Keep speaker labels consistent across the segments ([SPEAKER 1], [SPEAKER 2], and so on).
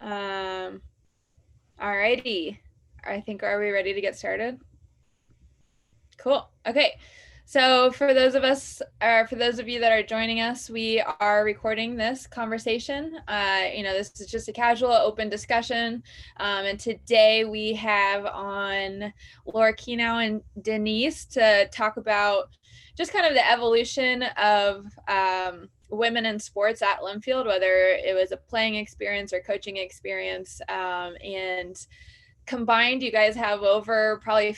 [SPEAKER 1] Um, Alrighty. Are we ready to get started? Cool. Okay. So for those of you that are joining us, we are recording this conversation. This is just a casual, open discussion. And today we have on Laura Kenow and Denise to talk about just kind of the evolution of women in sports at Linfield, whether it was a playing experience or coaching experience. And combined, you guys have over probably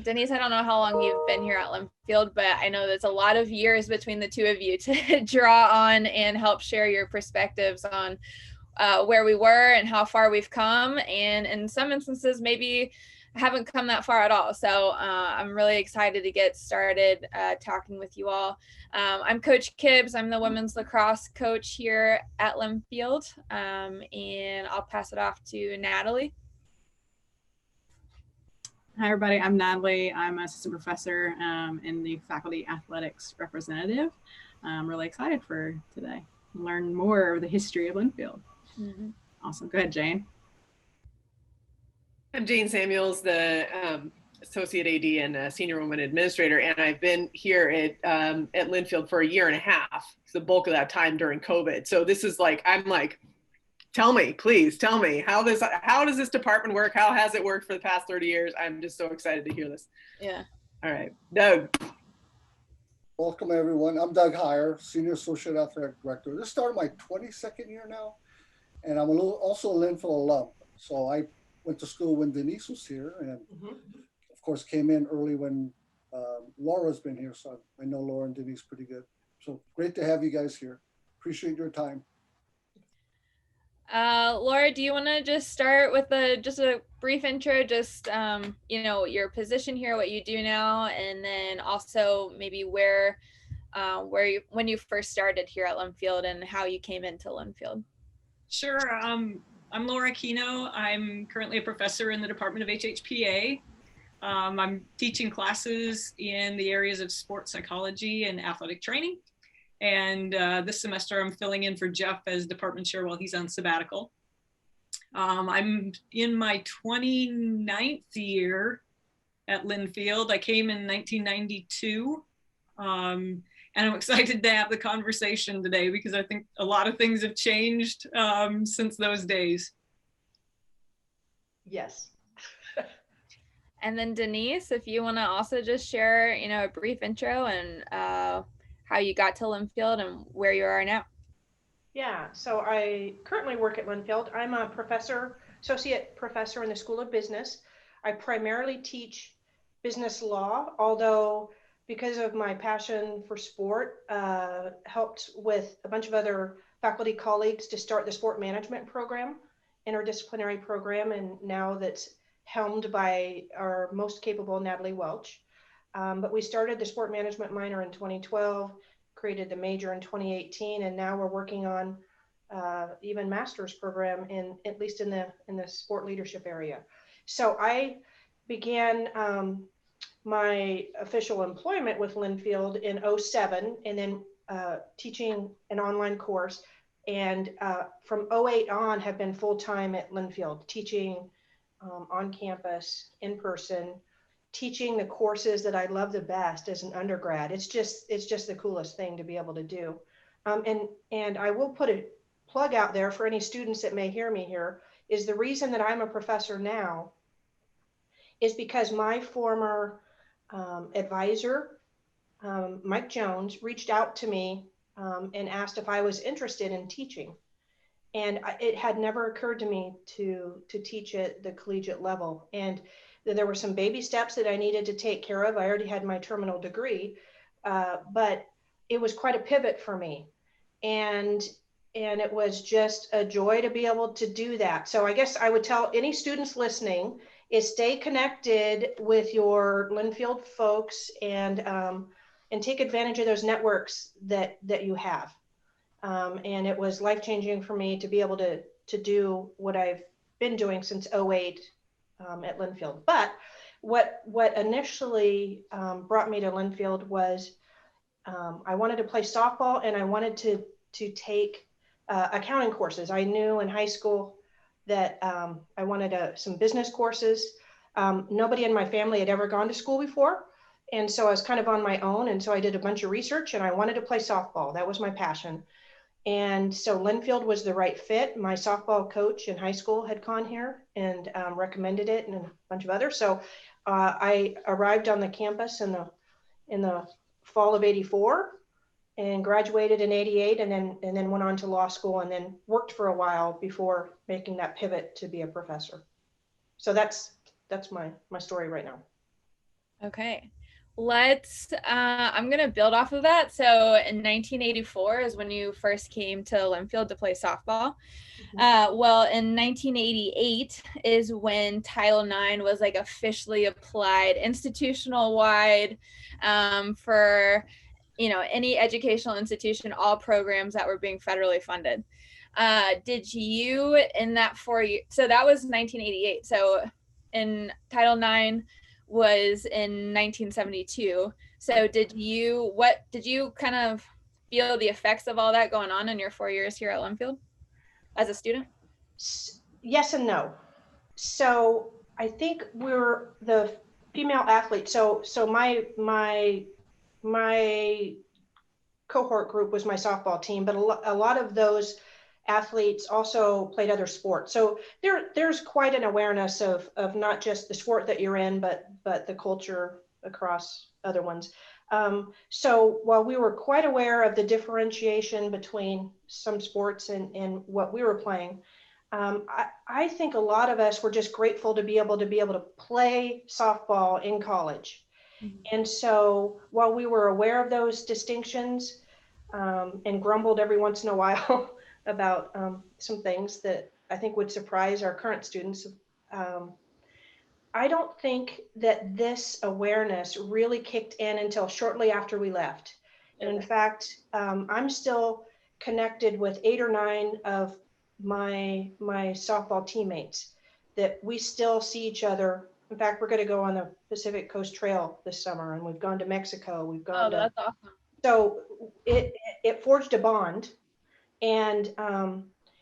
[SPEAKER 1] Denise, I don't know how long you've been here at Linfield, but I know there's a lot of years between the two of you to draw on and help share your perspectives on where we were and how far we've come. And in some instances, maybe haven't come that far at all. So I'm really excited to get started talking with you all. I'm Coach Kibbs. I'm the women's lacrosse coach here at Linfield. And I'll pass it off to Natalie.
[SPEAKER 2] Hi, everybody. I'm Natalie. I'm an assistant professor and the faculty athletics representative. I'm really excited for today. Learn more of the history of Linfield. Mm-hmm. Awesome. Go ahead, Jane.
[SPEAKER 3] I'm Jane Samuels, the associate AD and senior woman administrator, and I've been here at Linfield for a year and a half. The bulk of that time during COVID. So this is tell me, please tell me, how does this department work? How has it worked for the past 30 years? I'm just so excited to hear this.
[SPEAKER 1] Yeah.
[SPEAKER 3] All right, Doug.
[SPEAKER 4] Welcome, everyone. I'm Doug Heyer, Senior Associate Athletic Director. This started my 22nd year now, and I'm also a Linfield alum. So I went to school when Denise was here, and of course came in early when Laura's been here. So I know Laura and Denise pretty good. So great to have you guys here. Appreciate your time.
[SPEAKER 1] Laura, do you want to just start with just a brief intro, just your position here, what you do now, and then also maybe when you first started here at Linfield and how you came into Linfield?
[SPEAKER 5] Sure. I'm Laura Kenow. I'm currently a professor in the Department of HHPA. I'm teaching classes in the areas of sports psychology and athletic training. And this semester, I'm filling in for Jeff as department chair while he's on sabbatical. I'm in my 29th year at Linfield. I came in 1992. And I'm excited to have the conversation today because I think a lot of things have changed since those days.
[SPEAKER 6] Yes.
[SPEAKER 1] And then Denise, if you want to also just share, a brief intro and how you got to Linfield and where you are now.
[SPEAKER 6] Yeah, so I currently work at Linfield. I'm a associate professor in the School of Business. I primarily teach business law, although because of my passion for sport, helped with a bunch of other faculty colleagues to start the sport management program, interdisciplinary program, and now that's helmed by our most capable Natalie Welch. But we started the sport management minor in 2012, created the major in 2018, and now we're working on even master's program at least in the sport leadership area. So I began my official employment with Linfield in 2007, and then teaching an online course. And from 2008 on, have been full-time at Linfield, teaching on campus, in person, teaching the courses that I love the best as an undergrad. It's just the coolest thing to be able to do. And I will put a plug out there for any students that may hear me here, is the reason that I'm a professor now is because my former advisor, Mike Jones, reached out to me and asked if I was interested in teaching. And it had never occurred to me to teach at the collegiate level. And there were some baby steps that I needed to take care of. I already had my terminal degree, but it was quite a pivot for me. And it was just a joy to be able to do that. So I guess I would tell any students listening is stay connected with your Linfield folks and take advantage of those networks that you have. And it was life-changing for me to be able to do what I've been doing since 2008 at Linfield. But what initially brought me to Linfield was I wanted to play softball, and I wanted to take accounting courses. I knew in high school that I wanted some business courses. Nobody in my family had ever gone to school before. And so I was kind of on my own. And so I did a bunch of research and I wanted to play softball. That was my passion. And so Linfield was the right fit. My softball coach in high school had gone here and recommended it, and a bunch of others. So I arrived on the campus in the fall of '84 and graduated in '88, and then went on to law school and then worked for a while before making that pivot to be a professor. So that's my story right now.
[SPEAKER 1] Okay. I'm going to build off of that. So in 1984 is when you first came to Linfield to play softball. Well, in 1988 is when Title IX was like officially applied institutional wide for, any educational institution, all programs that were being federally funded. Did you in that 4 years, so that was 1988. So in Title IX was in 1972. So did you kind of feel the effects of all that going on in your 4 years here at Linfield as a student?
[SPEAKER 6] Yes and no. So I think we're the female athletes. So my cohort group was my softball team, but a lot of those athletes also played other sports. So there's quite an awareness of not just the sport that you're in, but the culture across other ones. So while we were quite aware of the differentiation between some sports and what we were playing, I think a lot of us were just grateful to be able to play softball in college. And so while we were aware of those distinctions and grumbled every once in a while about some things that I think would surprise our current students, I don't think that this awareness really kicked in until shortly after we left. And in fact, I'm still connected with 8 or 9 of my softball teammates that we still see each other. In fact, we're going to go on the Pacific Coast Trail this summer, and we've gone to Mexico. We've gone
[SPEAKER 1] that's awesome.
[SPEAKER 6] So it forged a bond, and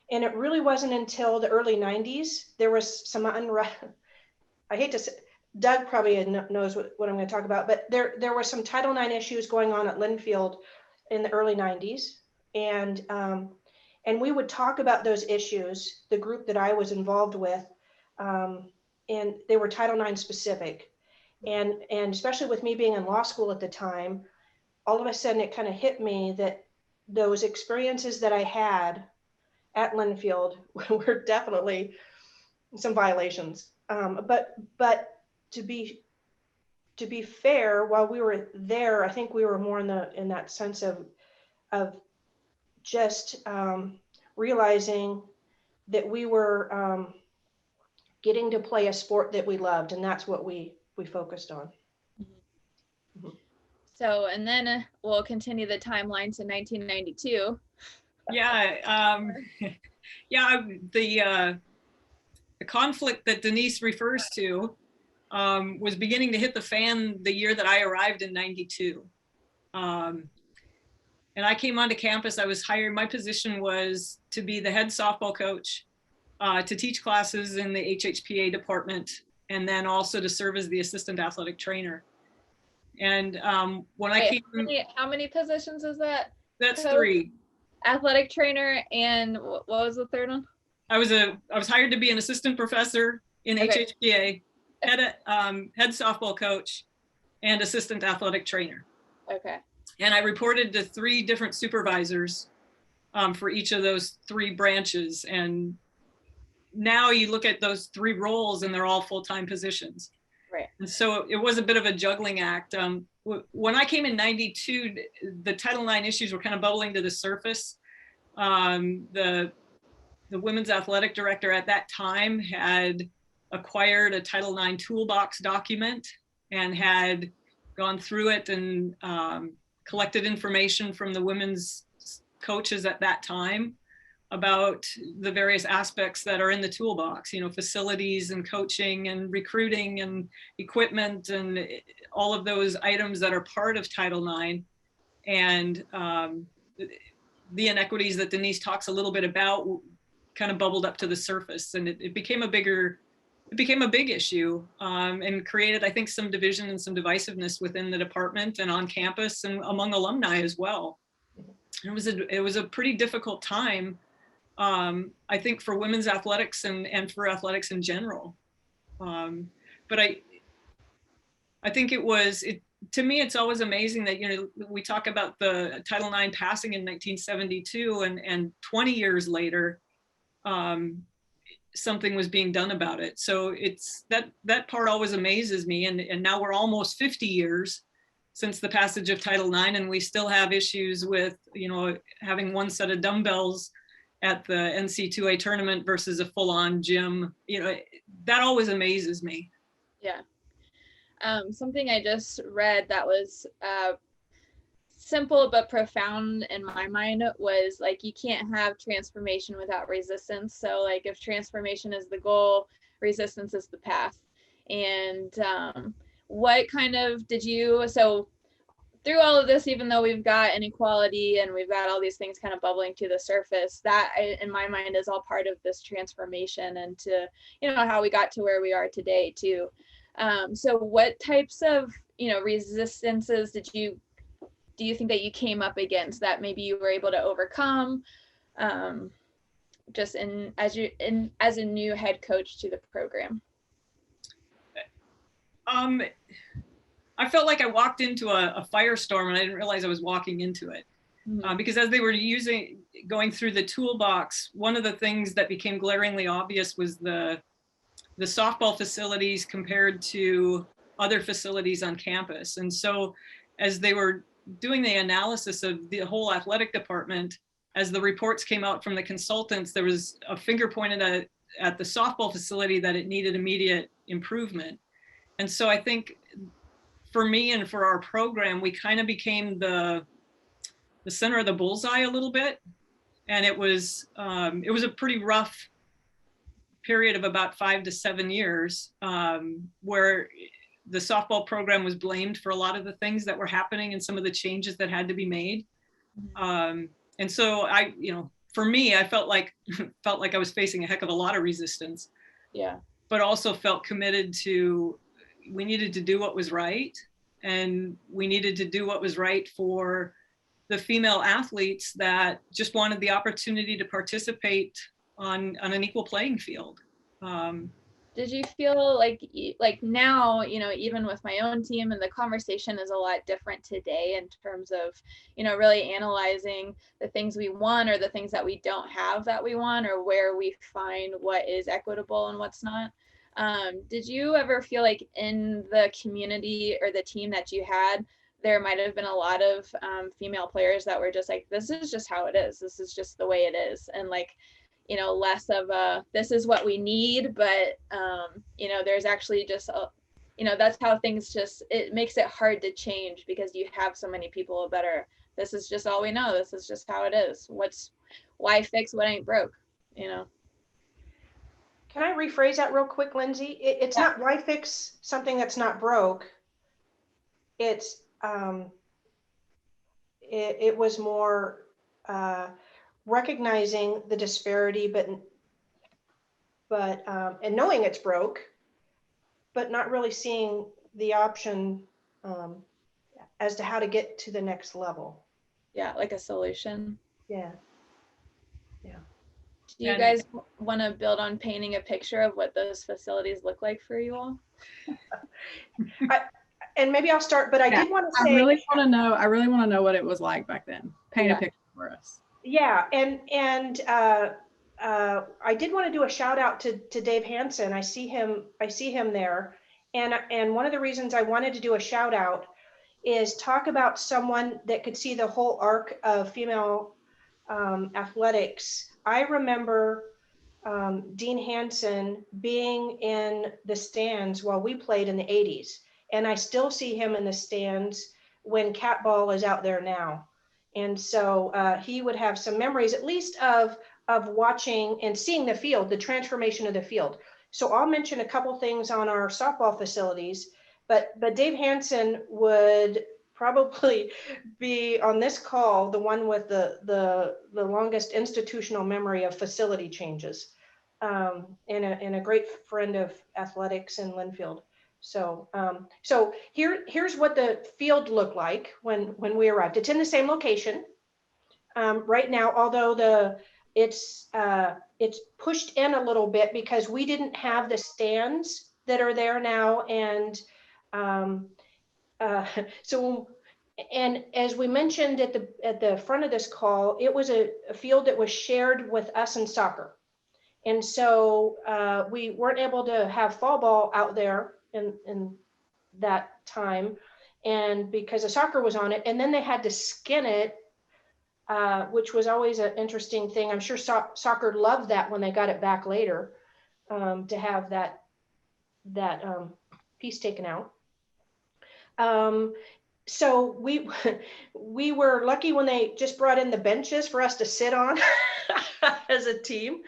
[SPEAKER 6] it really wasn't until the early '90s there was some unrest. I hate to say, Doug probably knows what I'm going to talk about, but there were some Title IX issues going on at Linfield in the early '90s, and we would talk about those issues. The group that I was involved with. And they were Title IX specific. And especially with me being in law school at the time, all of a sudden it kind of hit me that those experiences that I had at Linfield were definitely some violations. But to be fair, while we were there, I think we were more in that sense of just realizing that we were getting to play a sport that we loved, and that's what we focused on.
[SPEAKER 1] Mm-hmm. So, and then we'll continue the timeline to 1992.
[SPEAKER 5] Yeah, the conflict that Denise refers to was beginning to hit the fan the year that I arrived in '92. And I came onto campus, I was hired, my position was to be the head softball coach, to teach classes in the HHPA department, and then also to serve as the assistant athletic trainer. And when I came,
[SPEAKER 1] how many positions is that?
[SPEAKER 5] That's 3.
[SPEAKER 1] Athletic trainer, and what was the third one?
[SPEAKER 5] I was hired to be an assistant professor in HHPA, head softball coach, and assistant athletic trainer.
[SPEAKER 1] Okay. And
[SPEAKER 5] I reported to 3 different supervisors for each of those 3 branches. And now you look at those 3 roles and they're all full-time positions.
[SPEAKER 1] Right.
[SPEAKER 5] And so it was a bit of a juggling act. When I came in '92, the Title IX issues were kind of bubbling to the surface. The women's athletic director at that time had acquired a Title IX toolbox document and had gone through it and collected information from the women's coaches at that time about the various aspects that are in the toolbox, facilities and coaching and recruiting and equipment and all of those items that are part of Title IX. And the inequities that Denise talks a little bit about kind of bubbled up to the surface, and it became a big issue, and created, I think, some division and some divisiveness within the department and on campus and among alumni as well. It was a pretty difficult time, I think, for women's athletics and for athletics in general. But I think to me, it's always amazing that, you know, we talk about the Title IX passing in 1972, and 20 years later, something was being done about it. So it's that part always amazes me. And now we're almost 50 years since the passage of Title IX, and we still have issues with, you know, having one set of dumbbells at the NC2A tournament versus a full-on gym. You know, that always amazes me.
[SPEAKER 1] Yeah. Something I just read that was simple but profound in my mind was like, you can't have transformation without resistance. So like, if transformation is the goal, resistance is the path. And what kind of so through all of this, even though we've got inequality and we've got all these things kind of bubbling to the surface, that in my mind is all part of this transformation, and to, you know, how we got to where we are today too. So what types of, you know, resistances do you think that you came up against that maybe you were able to overcome, just as a new head coach to the program?
[SPEAKER 5] I felt like I walked into a firestorm, and I didn't realize I was walking into it. Because as they were going through the toolbox, one of the things that became glaringly obvious was the softball facilities compared to other facilities on campus. And so as they were doing the analysis of the whole athletic department, as the reports came out from the consultants, there was a finger pointed at the softball facility that it needed immediate improvement. And so I think for me and for our program, we kind of became the center of the bullseye a little bit. And it was a pretty rough period of about 5 to 7 years, where the softball program was blamed for a lot of the things that were happening and some of the changes that had to be made. And so for me, I felt like I was facing a heck of a lot of resistance.
[SPEAKER 1] Yeah.
[SPEAKER 5] But also felt committed to, we needed to do what was right, and we needed to do what was right for the female athletes that just wanted the opportunity to participate on an equal playing field.
[SPEAKER 1] Did you feel like now, you know, even with my own team, and the conversation is a lot different today in terms of, you know, really analyzing the things we want or the things that we don't have that we want, or where we find what is equitable and what's not? Did you ever feel like in the community or the team that you had, there might have been a lot of female players that were just like, this is just how it is. This is just the way it is. And like, you know, less of a, this is what we need, but, you know, there's actually just, you know, that's how things just, it makes it hard to change because you have so many people that are, this is just all we know. This is just how it is. Why fix what ain't broke, you know?
[SPEAKER 6] Can I rephrase that real quick, Lindsay? It's not why fix something that's not broke. It's, it was more recognizing the disparity, but and knowing it's broke, but not really seeing the option as to how to get to the next level.
[SPEAKER 1] Yeah, like a solution.
[SPEAKER 6] Yeah.
[SPEAKER 1] Do you guys want to build on painting a picture of what those facilities look like for you all?
[SPEAKER 6] And maybe I'll start, but I did want to say,
[SPEAKER 2] I really want to know what it was like back then. Paint a picture for us.
[SPEAKER 6] Yeah, and I did want to do a shout out to Dave Hansen. I see him there, and one of the reasons I wanted to do a shout out is talk about someone that could see the whole arc of female athletics. I remember Dean Hansen being in the stands while we played in the 80s. And I still see him in the stands when cat ball is out there now. And so he would have some memories, at least of watching and seeing the field, the transformation of the field. So I'll mention a couple things on our softball facilities, but Dave Hansen would probably be on this call the one with the longest institutional memory of facility changes, and a great friend of athletics in Linfield. So so here's what the field looked like when we arrived. It's in the same location right now, although it's pushed in a little bit because we didn't have the stands that are there now, and so, and as we mentioned at the front of this call, it was a field that was shared with us in soccer. And so we weren't able to have fall ball out there in that time, and because the soccer was on it, and then they had to skin it, which was always an interesting thing. I'm sure soccer loved that when they got it back later, to have that piece taken out. So we were lucky when they just brought in the benches for us to sit on as a team,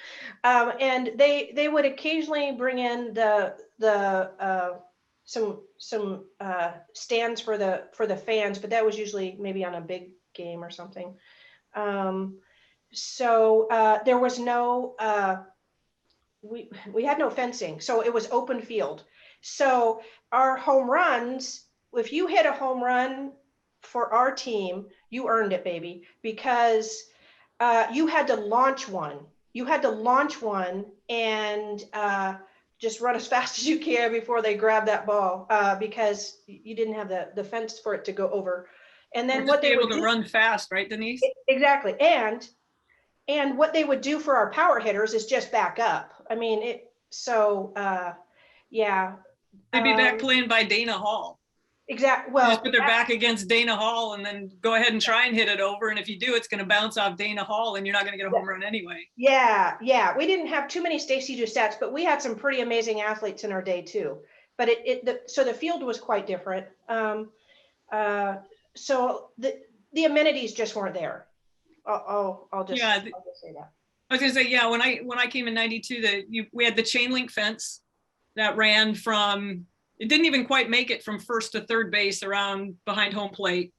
[SPEAKER 6] and they would occasionally bring in some stands for the fans, but that was usually maybe on a big game or something. So there was no we had no fencing, so it was open field. So our home runs, if you hit a home run for our team, you earned it, baby, because you had to launch one. You had to launch one and just run as fast as you can before they grab that ball, because you didn't have the fence for it to go over. And then what they
[SPEAKER 5] able
[SPEAKER 6] would
[SPEAKER 5] to run fast, right, Denise?
[SPEAKER 6] Exactly. And what they would do for our power hitters is just back up. I mean, yeah.
[SPEAKER 5] They'd be back playing by Dana Hall.
[SPEAKER 6] Exactly. Well,
[SPEAKER 5] just put their back against Dana Hall and then go ahead and try and hit it over. And if you do, it's going to bounce off Dana Hall and you're not going to get a home run anyway.
[SPEAKER 6] Yeah. We didn't have too many Stacy Doucette's, but we had some pretty amazing athletes in our day too. But so the field was quite different. So the amenities just weren't there. I'll just say that.
[SPEAKER 5] I was gonna say, yeah, when I came in '92, we had the chain link fence that ran from, it didn't even quite make it from first to third base around behind home plate.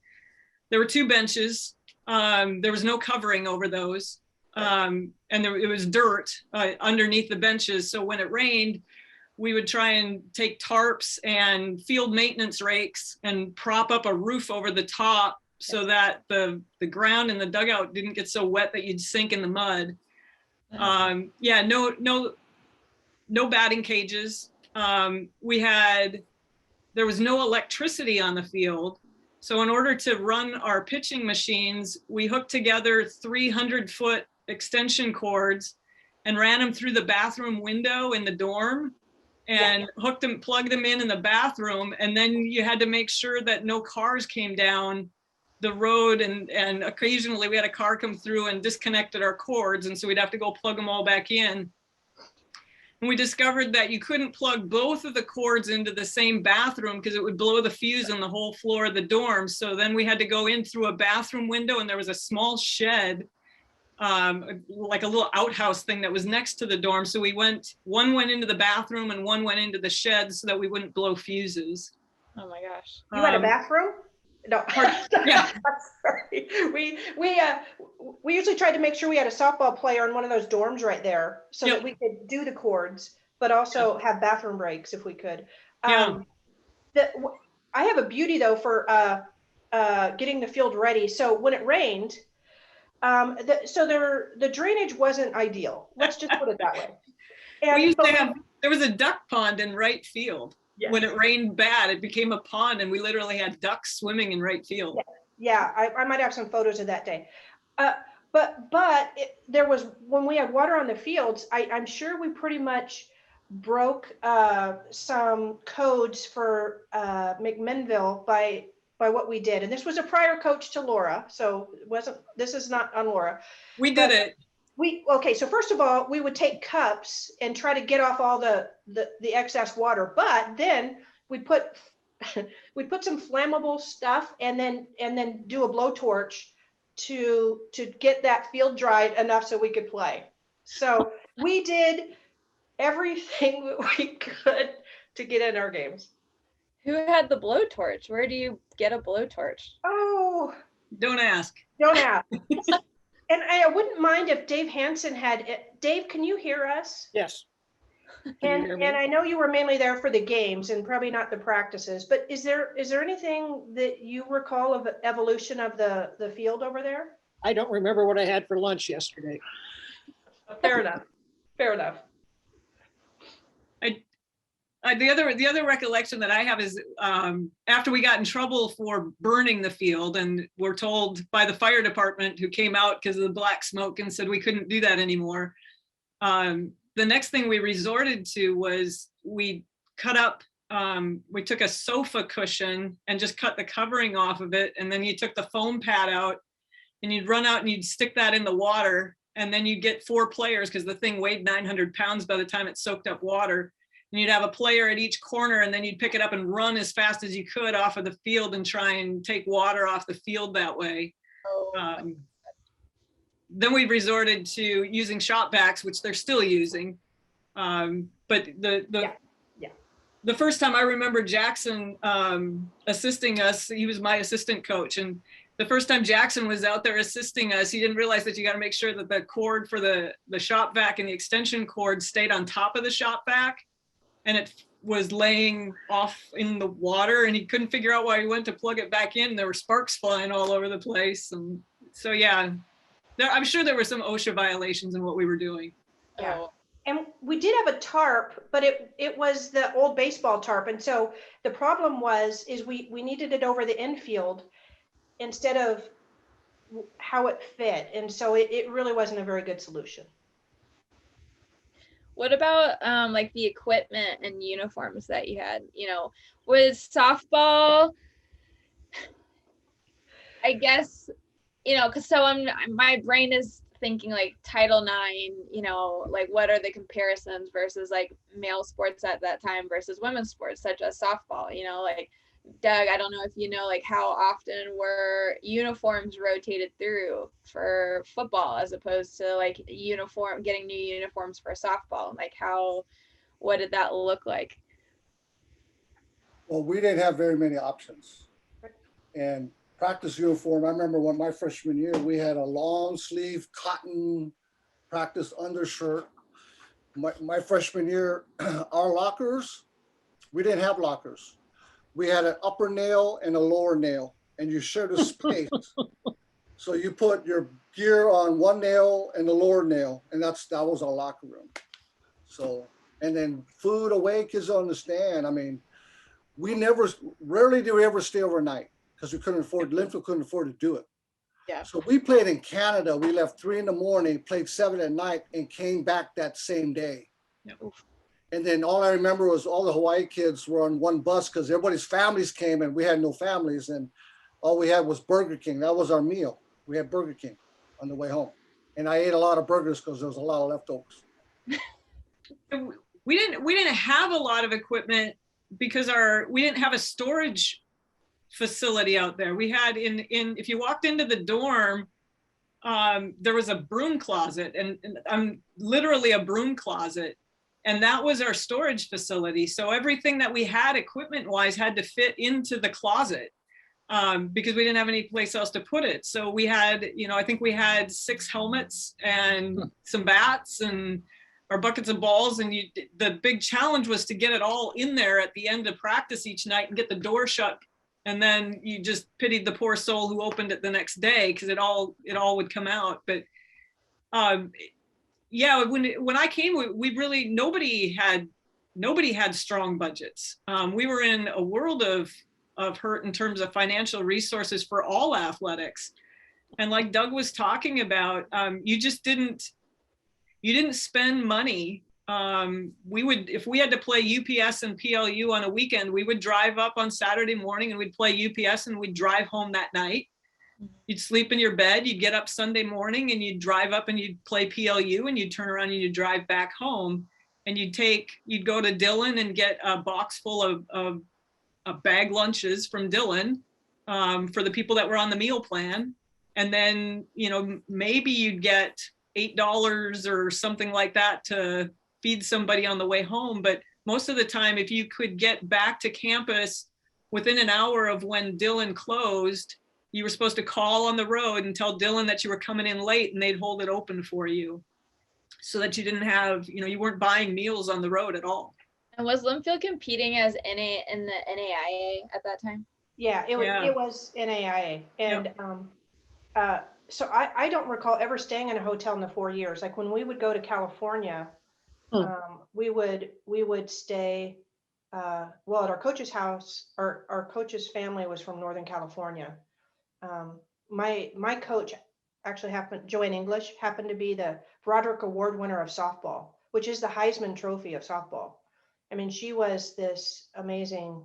[SPEAKER 5] There were 2 benches. There was no covering over those. And it was dirt underneath the benches. So when it rained, we would try and take tarps and field maintenance rakes and prop up a roof over the top so that the ground in the dugout didn't get so wet that you'd sink in the mud. Yeah, no batting cages. There was no electricity on the field. So in order to run our pitching machines, we hooked together 300-foot extension cords and ran them through the bathroom window in the dorm and plugged them in the bathroom. And then you had to make sure that no cars came down the road, and occasionally we had a car come through and disconnected our cords, and so we'd have to go plug them all back in. And we discovered that you couldn't plug both of the cords into the same bathroom because it would blow the fuse on the whole floor of the dorm. So then we had to go in through a bathroom window, and there was a small shed, like a little outhouse thing that was next to the dorm. So one went into the bathroom and one went into the shed so that we wouldn't blow fuses.
[SPEAKER 1] Oh my gosh.
[SPEAKER 6] You had a bathroom? No.
[SPEAKER 5] Yeah.
[SPEAKER 6] Sorry. We usually tried to make sure we had a softball player in one of those dorms right there so that we could do the cords, but also have bathroom breaks if we could. I have a beauty though for getting the field ready. So when it rained, the drainage wasn't ideal. Let's just put it that way. And
[SPEAKER 5] there was a duck pond in right field. Yes. When it rained bad, it became a pond, and we literally had ducks swimming in right field.
[SPEAKER 6] Yeah, I might have some photos of that day. But there was, when we had water on the fields, I'm sure we pretty much broke some codes for McMinnville by what we did. And this was a prior coach to Laura, so this is not on Laura.
[SPEAKER 5] We did it.
[SPEAKER 6] So first of all, we would take cups and try to get off all the excess water, but then we put some flammable stuff and then do a blowtorch to get that field dried enough so we could play. So we did everything we could to get in our games.
[SPEAKER 1] Who had the blowtorch? Where do you get a blowtorch?
[SPEAKER 6] Oh,
[SPEAKER 5] Don't ask.
[SPEAKER 6] don't ask. And I wouldn't mind if Dave Hansen had it. Dave, can you hear us?
[SPEAKER 7] Yes.
[SPEAKER 6] And I know you were mainly there for the games and probably not the practices, but is there anything that you recall of evolution of the field over there?
[SPEAKER 7] I don't remember what I had for lunch yesterday.
[SPEAKER 6] Fair enough. Fair enough.
[SPEAKER 5] The other recollection that I have is after we got in trouble for burning the field, and were told by the fire department, who came out because of the black smoke and said we couldn't do that anymore. The next thing we resorted to was we took a sofa cushion and just cut the covering off of it, and then you took the foam pad out and you'd run out and you'd stick that in the water, and then you'd get 4 players, because the thing weighed 900 pounds by the time it soaked up water. And you'd have a player at each corner, and then you'd pick it up and run as fast as you could off of the field and try and take water off the field that way. Then we resorted to using shop vacs, which they're still using. But the first time I remember Jackson assisting us, he was my assistant coach. And the first time Jackson was out there assisting us, he didn't realize that you got to make sure that the cord for the shop vac and the extension cord stayed on top of the shop vac. And it was laying off in the water, and he couldn't figure out why he went to plug it back in. There were sparks flying all over the place. And so, yeah, I'm sure there were some OSHA violations in what we were doing.
[SPEAKER 6] Yeah. And we did have a tarp, but it was the old baseball tarp. And so the problem is we needed it over the infield instead of how it fit. And so it really wasn't a very good solution.
[SPEAKER 1] What about like the equipment and uniforms that you had? You know, with softball, I guess, you know, because my brain is thinking like Title IX, you know, like what are the comparisons versus like male sports at that time versus women's sports, such as softball, you know, like Doug, I don't know if you know, like how often were uniforms rotated through for football as opposed to like getting new uniforms for softball? Like what did that look like?
[SPEAKER 4] Well, we didn't have very many options. And practice uniform, I remember when my freshman year, we had a long sleeve cotton practice undershirt. My freshman year, our lockers, we didn't have lockers. We had an upper nail and a lower nail, and you shared a space. So you put your gear on one nail and the lower nail, and that was our locker room. So, and then food away, kids don't understand. I mean, rarely did we ever stay overnight because Linfield couldn't afford to do it.
[SPEAKER 1] Yeah.
[SPEAKER 4] So we played in Canada. We left 3 a.m, played 7 p.m, and came back that same day.
[SPEAKER 5] Yep.
[SPEAKER 4] And then all I remember was all the Hawaii kids were on one bus because everybody's families came and we had no families. And all we had was Burger King. That was our meal. We had Burger King on the way home. And I ate a lot of burgers because there was a lot of leftovers.
[SPEAKER 5] We didn't have a lot of equipment because we didn't have a storage facility out there. We had if you walked into the dorm, there was a broom closet and I'm literally a broom closet. And that was our storage facility. So everything that we had equipment wise had to fit into the closet because we didn't have any place else to put it. So we had, I think we had 6 helmets and some bats and our buckets of balls. And the big challenge was to get it all in there at the end of practice each night and get the door shut. And then you just pitied the poor soul who opened it the next day because it all would come out. But yeah, when I came, we really nobody had strong budgets. We were in a world of hurt in terms of financial resources for all athletics, and like Doug was talking about, you didn't spend money. If we had to play UPS and PLU on a weekend, we would drive up on Saturday morning and we'd play UPS and we'd drive home that night. You'd sleep in your bed, you'd get up Sunday morning and you'd drive up and you'd play PLU and you'd turn around and you'd drive back home and you'd go to Dillon and get a box full of bag lunches from Dillon for the people that were on the meal plan. And then, maybe you'd get $8 or something like that to feed somebody on the way home. But most of the time, if you could get back to campus within an hour of when Dylan closed, you were supposed to call on the road and tell Dylan that you were coming in late, and they'd hold it open for you so that you didn't have, you weren't buying meals on the road at all.
[SPEAKER 1] And was Linfield competing as NA in the NAIA at that time?
[SPEAKER 6] Yeah, it was NAIA. And so I don't recall ever staying in a hotel in the 4 years. Like when we would go to California, we would stay, well, at our coach's house. Our coach's family was from Northern California. My coach actually Joanne English, happened to be the Broderick Award winner of softball, which is the Heisman Trophy of softball. I mean, she was this amazing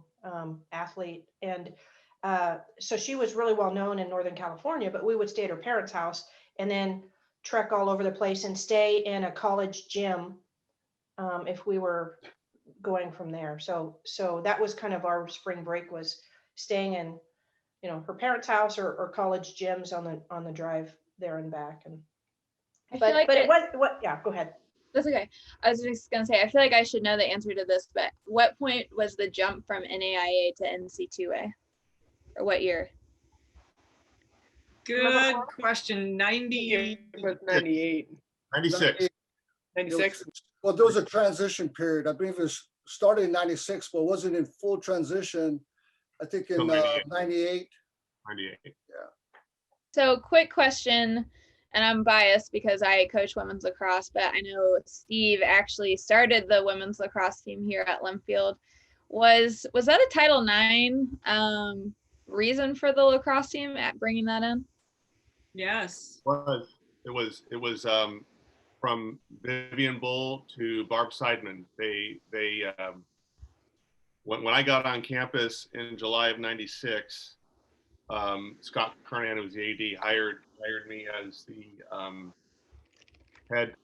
[SPEAKER 6] athlete. And so she was really well known in Northern California, but we would stay at her parents' house and then trek all over the place and stay in a college gym if we were going from there. So that was kind of our spring break, was staying in, her parents' house or college gyms on the drive there and back. And yeah, go ahead.
[SPEAKER 1] That's okay. I was just gonna say, I feel like I should know the answer to this, but what point was the jump from NAIA to NC2A, or what year?
[SPEAKER 5] Good question.
[SPEAKER 3] 98. 96. 96.
[SPEAKER 4] Well, there was a transition period. I believe it started in 96, but wasn't in full transition, I think, in 98.
[SPEAKER 8] 98.
[SPEAKER 4] Yeah.
[SPEAKER 1] So quick question, and I'm biased because I coach women's lacrosse, but I know Steve actually started the women's lacrosse team here at Linfield. Was that a Title IX reason for the lacrosse team at bringing that in?
[SPEAKER 5] Yes.
[SPEAKER 8] It was from Vivian Bull to Barb Seidman. They when I got on campus in July of '96, Scott Kernan, who was the AD, hired me as the head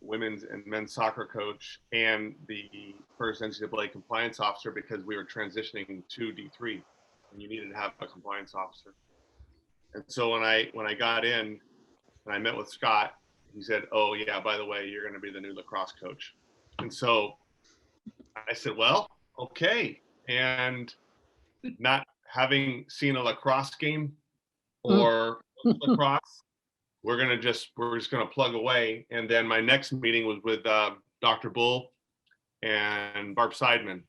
[SPEAKER 8] women's and men's soccer coach and the first NCAA compliance officer, because we were transitioning to D3 and you needed to have a compliance officer. And so when I got in and I met with Scott, he said, "Oh yeah, by the way, you're going to be the new lacrosse coach." And so I said, "Well, okay." And not having seen a lacrosse game or lacrosse, we're just going to plug away. And then my next meeting was with Dr. Bull and Barb Seidman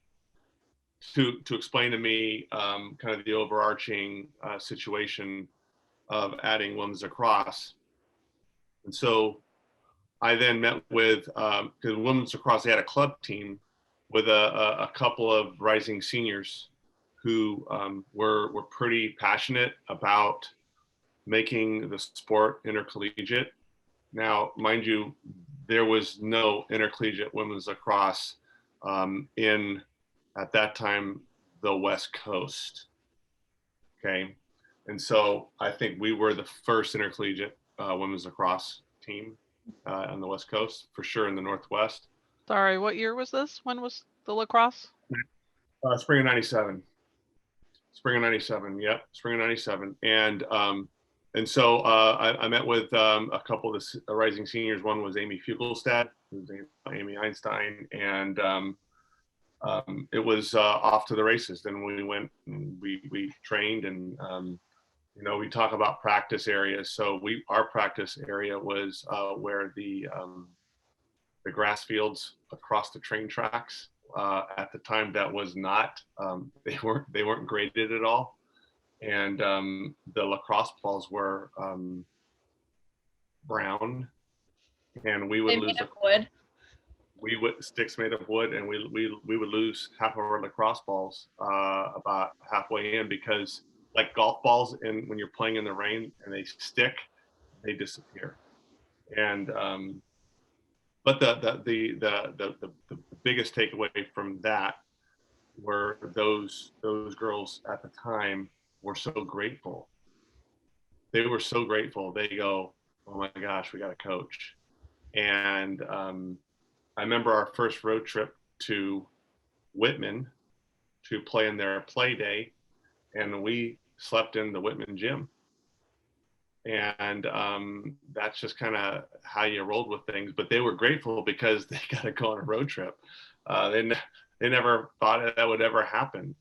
[SPEAKER 8] to explain to me kind of the overarching situation of adding women's lacrosse. And so I then met with, because women's lacrosse, they had a club team with a couple of rising seniors who were pretty passionate about making the sport intercollegiate. Now, mind you, there was no intercollegiate women's lacrosse in, at that time, the West Coast, okay? And so I think we were the first intercollegiate women's lacrosse team on the West Coast, for sure in the Northwest.
[SPEAKER 9] Sorry, what year was this? When was the lacrosse?
[SPEAKER 8] Spring of '97. Spring of '97, yep, spring of '97. And so I met with a couple of the rising seniors. One was Amy Fugelstad, who's Amy Einstein, and it was off to the races. Then we went, and we trained, and we talk about practice areas. So our practice area was where the grass fields across the train tracks. At the time, that was not, they weren't graded at all. And the lacrosse balls were brown, and we would lose
[SPEAKER 1] wood.
[SPEAKER 8] Sticks made of wood, and we would lose half of our lacrosse balls about halfway in, because like golf balls, and when you're playing in the rain and they stick, they disappear. And but the biggest takeaway from that were those girls at the time were so grateful. They were so grateful. They go, "Oh my gosh, we got a coach." And I remember our first road trip to Whitman to play in their play day, and we slept in the Whitman gym. And that's just kind of how you rolled with things. But they were grateful because they got to go on a road trip. They never thought that would ever happen.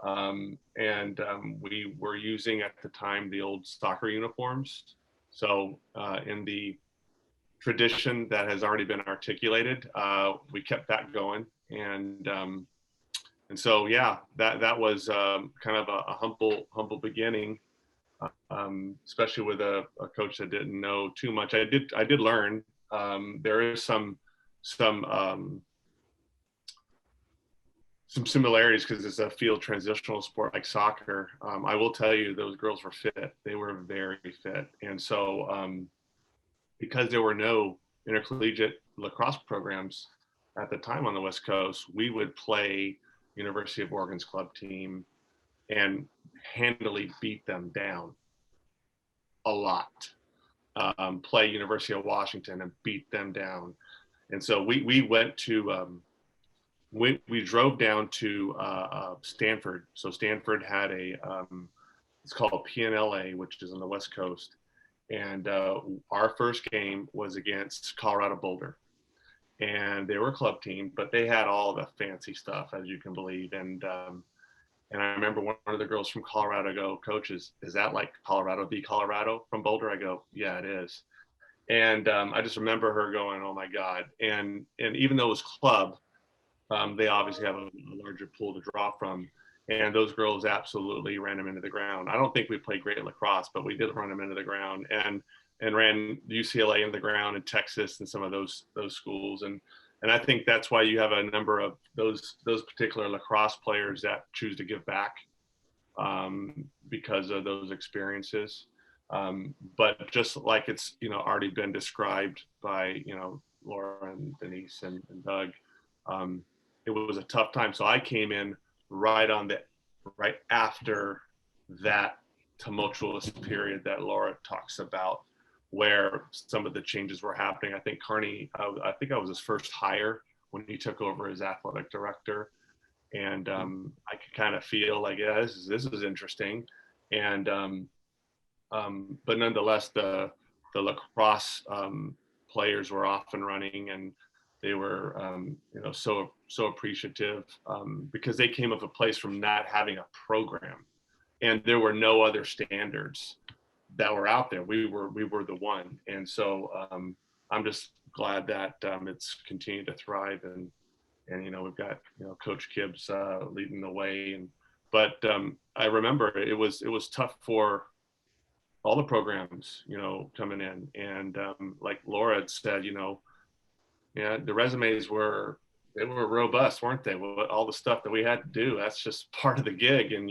[SPEAKER 8] We were using at the time the old soccer uniforms. So in the tradition that has already been articulated, we kept that going. And so, yeah, that was kind of a humble beginning, especially with a coach that didn't know too much. I did learn. There is some similarities because it's a field transitional sport like soccer. I will tell you, those girls were fit. They were very fit. And so because there were no intercollegiate lacrosse programs at the time on the West Coast, we would play University of Oregon's club team and handily beat them down a lot. Play University of Washington and beat them down. And so we went to, we drove down to Stanford. So Stanford had it's called PNLA, which is on the West Coast. And our first game was against Colorado Boulder. And they were a club team, but they had all the fancy stuff, as you can believe. And I remember one of the girls from Colorado go, "Coach, is that like Colorado v. Colorado from Boulder?" I go, "Yeah, it is." And I just remember her going, "Oh my God." And even though it was club, they obviously have a larger pool to draw from. And those girls absolutely ran them into the ground. I don't think we played great lacrosse, but we did run them into the ground and ran UCLA into the ground in Texas and some of those schools. And I think that's why you have a number of those particular lacrosse players that choose to give back because of those experiences. But just like it's, already been described by, Laura and Denise and Doug, it was a tough time. So I came in right after that tumultuous period that Laura talks about, where some of the changes were happening. I think Carney, I think I was his first hire when he took over as athletic director. And I could kind of feel like, yeah, this is interesting. And, but nonetheless, the lacrosse players were off and running, and they were, so appreciative because they came of a place from not having a program, and there were no other standards that were out there. We were the one. And so I'm just glad that it's continued to thrive, and we've got, Coach Kibbs leading the way. But I remember it was tough for all the programs, coming in. And like Laura had said, yeah, the resumes were robust, weren't they? All the stuff that we had to do, that's just part of the gig. And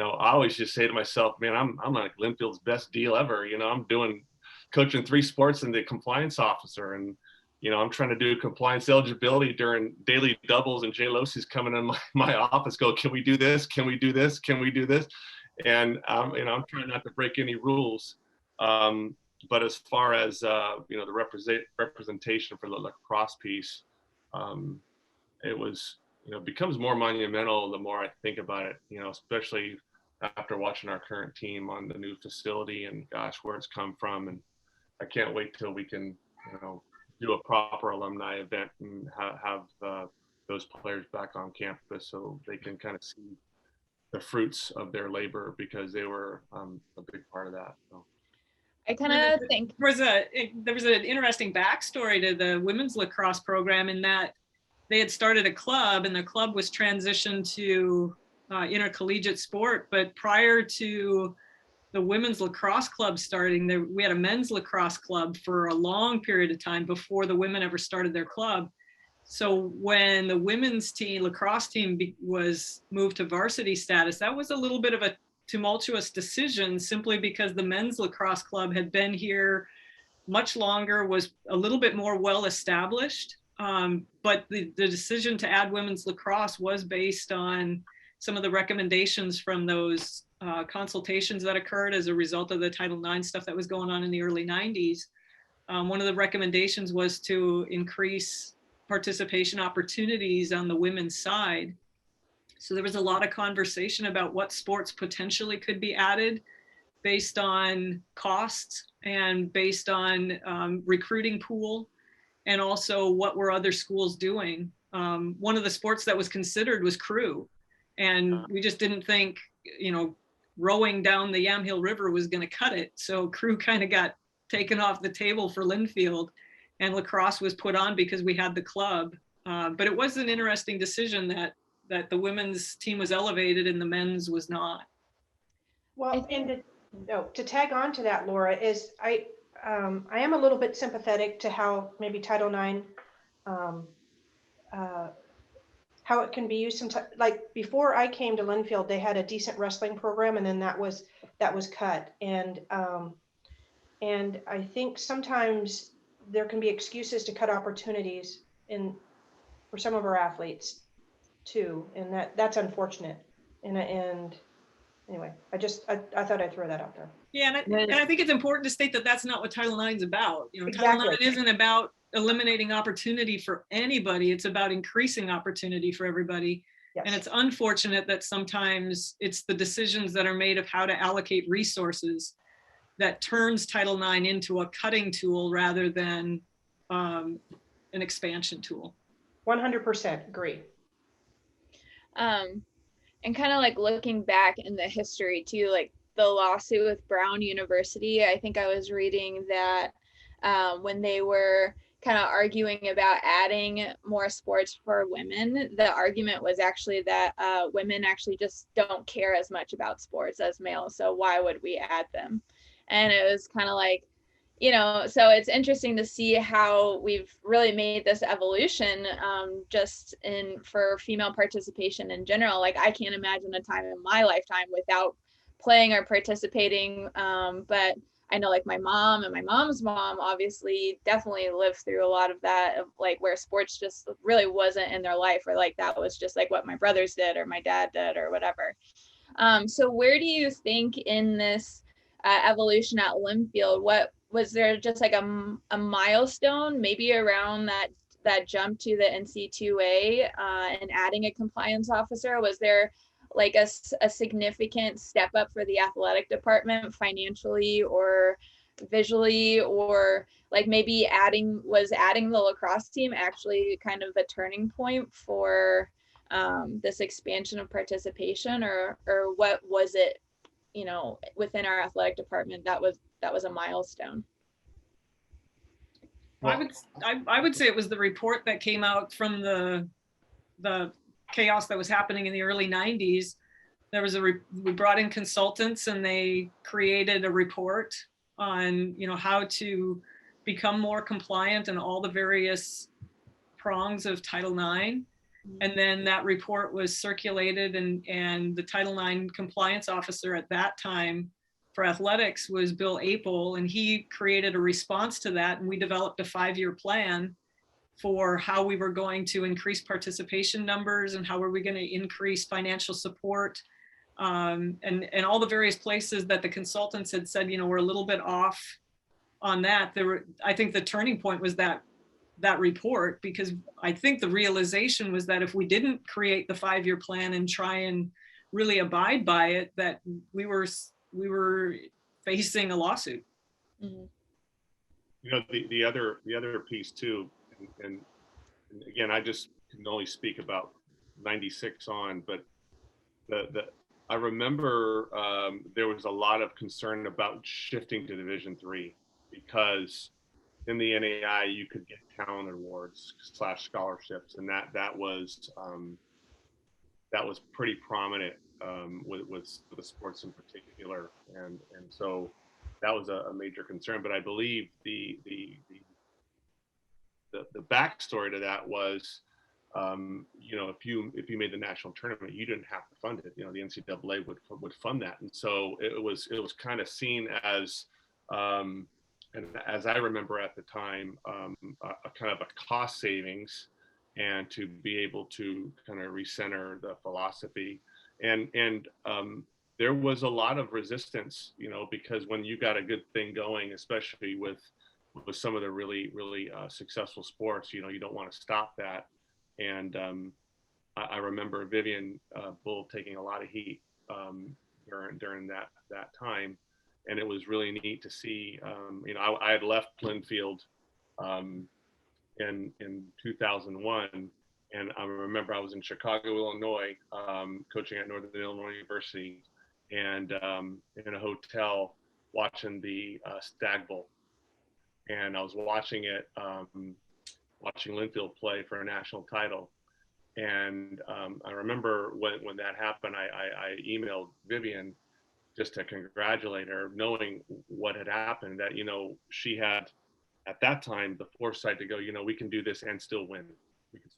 [SPEAKER 8] I always just say to myself, man, I'm like Linfield's best deal ever. I'm coaching 3 sports and the compliance officer, and I'm trying to do compliance eligibility during daily doubles, and Jay Losey's coming in my office, go, "Can we do this? Can we do this? Can we do this?" And I'm trying not to break any rules. But as far as the representation for the lacrosse piece, it was, becomes more monumental the more I think about it, especially after watching our current team on the new facility, and gosh, where it's come from. And I can't wait till we can, do a proper alumni event and have those players back on campus so they can kind of see the fruits of their labor, because they were a big part of that. So.
[SPEAKER 1] I kind of think
[SPEAKER 5] there was an interesting backstory to the women's lacrosse program, in that they had started a club, and the club was transitioned to intercollegiate sport. But prior to the women's lacrosse club starting, we had a men's lacrosse club for a long period of time before the women ever started their club. So when the women's lacrosse team was moved to varsity status, that was a little bit of a tumultuous decision, simply because the men's lacrosse club had been here much longer, was a little bit more well established. But the decision to add women's lacrosse was based on some of the recommendations from those consultations that occurred as a result of the Title IX stuff that was going on in the early 90s. One of the recommendations was to increase participation opportunities on the women's side. So there was a lot of conversation about what sports potentially could be added based on costs and based on recruiting pool, and also what were other schools doing. One of the sports that was considered was crew. And we just didn't think, rowing down the Yamhill River was going to cut it. So crew kind of got taken off the table for Linfield, and lacrosse was put on because we had the club. But it was an interesting decision that the women's team was elevated and the men's was not.
[SPEAKER 6] Well, and to tag on to that, Laura, is I am a little bit sympathetic to how maybe Title IX, how it can be used sometimes. Like before I came to Linfield, they had a decent wrestling program, and then that was cut. And I think sometimes there can be excuses to cut opportunities for some of our athletes too, and that's unfortunate. And anyway, I thought I'd throw that out there.
[SPEAKER 5] Yeah, and I think it's important to state that that's not what Title IX is about.
[SPEAKER 6] Exactly.
[SPEAKER 5] Title IX isn't about eliminating opportunity for anybody. It's about increasing opportunity for everybody.
[SPEAKER 6] Yes.
[SPEAKER 5] And it's unfortunate that sometimes it's the decisions that are made of how to allocate resources that turns Title IX into a cutting tool rather than an expansion tool.
[SPEAKER 6] 100% agree.
[SPEAKER 1] And kind of like looking back in the history too, like the lawsuit with Brown University, I think I was reading that when they were kind of arguing about adding more sports for women, the argument was actually that women actually just don't care as much about sports as males, so why would we add them? And it was kind of like, so it's interesting to see how we've really made this evolution just for female participation in general. Like I can't imagine a time in my lifetime without playing or participating, but I know like my mom and my mom's mom obviously definitely lived through a lot of that, of like where sports just really wasn't in their life, or like that was just like what my brothers did or my dad did or whatever. So where do you think in this evolution at Linfield, what was there just like a milestone maybe around that jump to the NC2A and adding a compliance officer? Was there like a significant step up for the athletic department financially or visually, or like maybe adding the lacrosse team actually kind of a turning point for this expansion of participation, or what was it, within our athletic department that was a milestone?
[SPEAKER 5] I would say it was the report that came out from the chaos that was happening in the early 90s. There was we brought in consultants and they created a report on, how to become more compliant in all the various prongs of Title IX. And then that report was circulated, and the Title IX compliance officer at that time for athletics was Bill Apel, and he created a response to that, and we developed a 5-year plan for how we were going to increase participation numbers and how were we going to increase financial support, and all the various places that the consultants had said, we're a little bit off on that. I think the turning point was that report, because I think the realization was that if we didn't create the 5-year plan and try and really abide by it, that we were facing a lawsuit.
[SPEAKER 1] Mm-hmm.
[SPEAKER 8] The other piece too, and again, I just can only speak about 96 on, but I remember there was a lot of concern about shifting to Division III, because in the NAI you could get talent awards / scholarships, and that was pretty prominent with the sports in particular, and so that was a major concern. But I believe the backstory to that was, if you made the national tournament, you didn't have to fund it. The NCAA would fund that, and so it was kind of seen as, and as I remember at the time, a kind of a cost savings, and to be able to kind of recenter the philosophy, and there was a lot of resistance, because when you got a good thing going, especially with some of the really successful sports, you don't want to stop that. And I remember Vivian Bull taking a lot of heat during that time, and it was really neat to see. I had left Linfield in 2001, And I remember I was in Chicago, Illinois, coaching at Northern Illinois University, and in a hotel watching the Stag Bowl. And I was watching it, watching Linfield play for a national title. And I remember when that happened, I emailed Vivian just to congratulate her, knowing what had happened, that, you know, she had at that time the foresight to go, you know, we can do this and still win. We can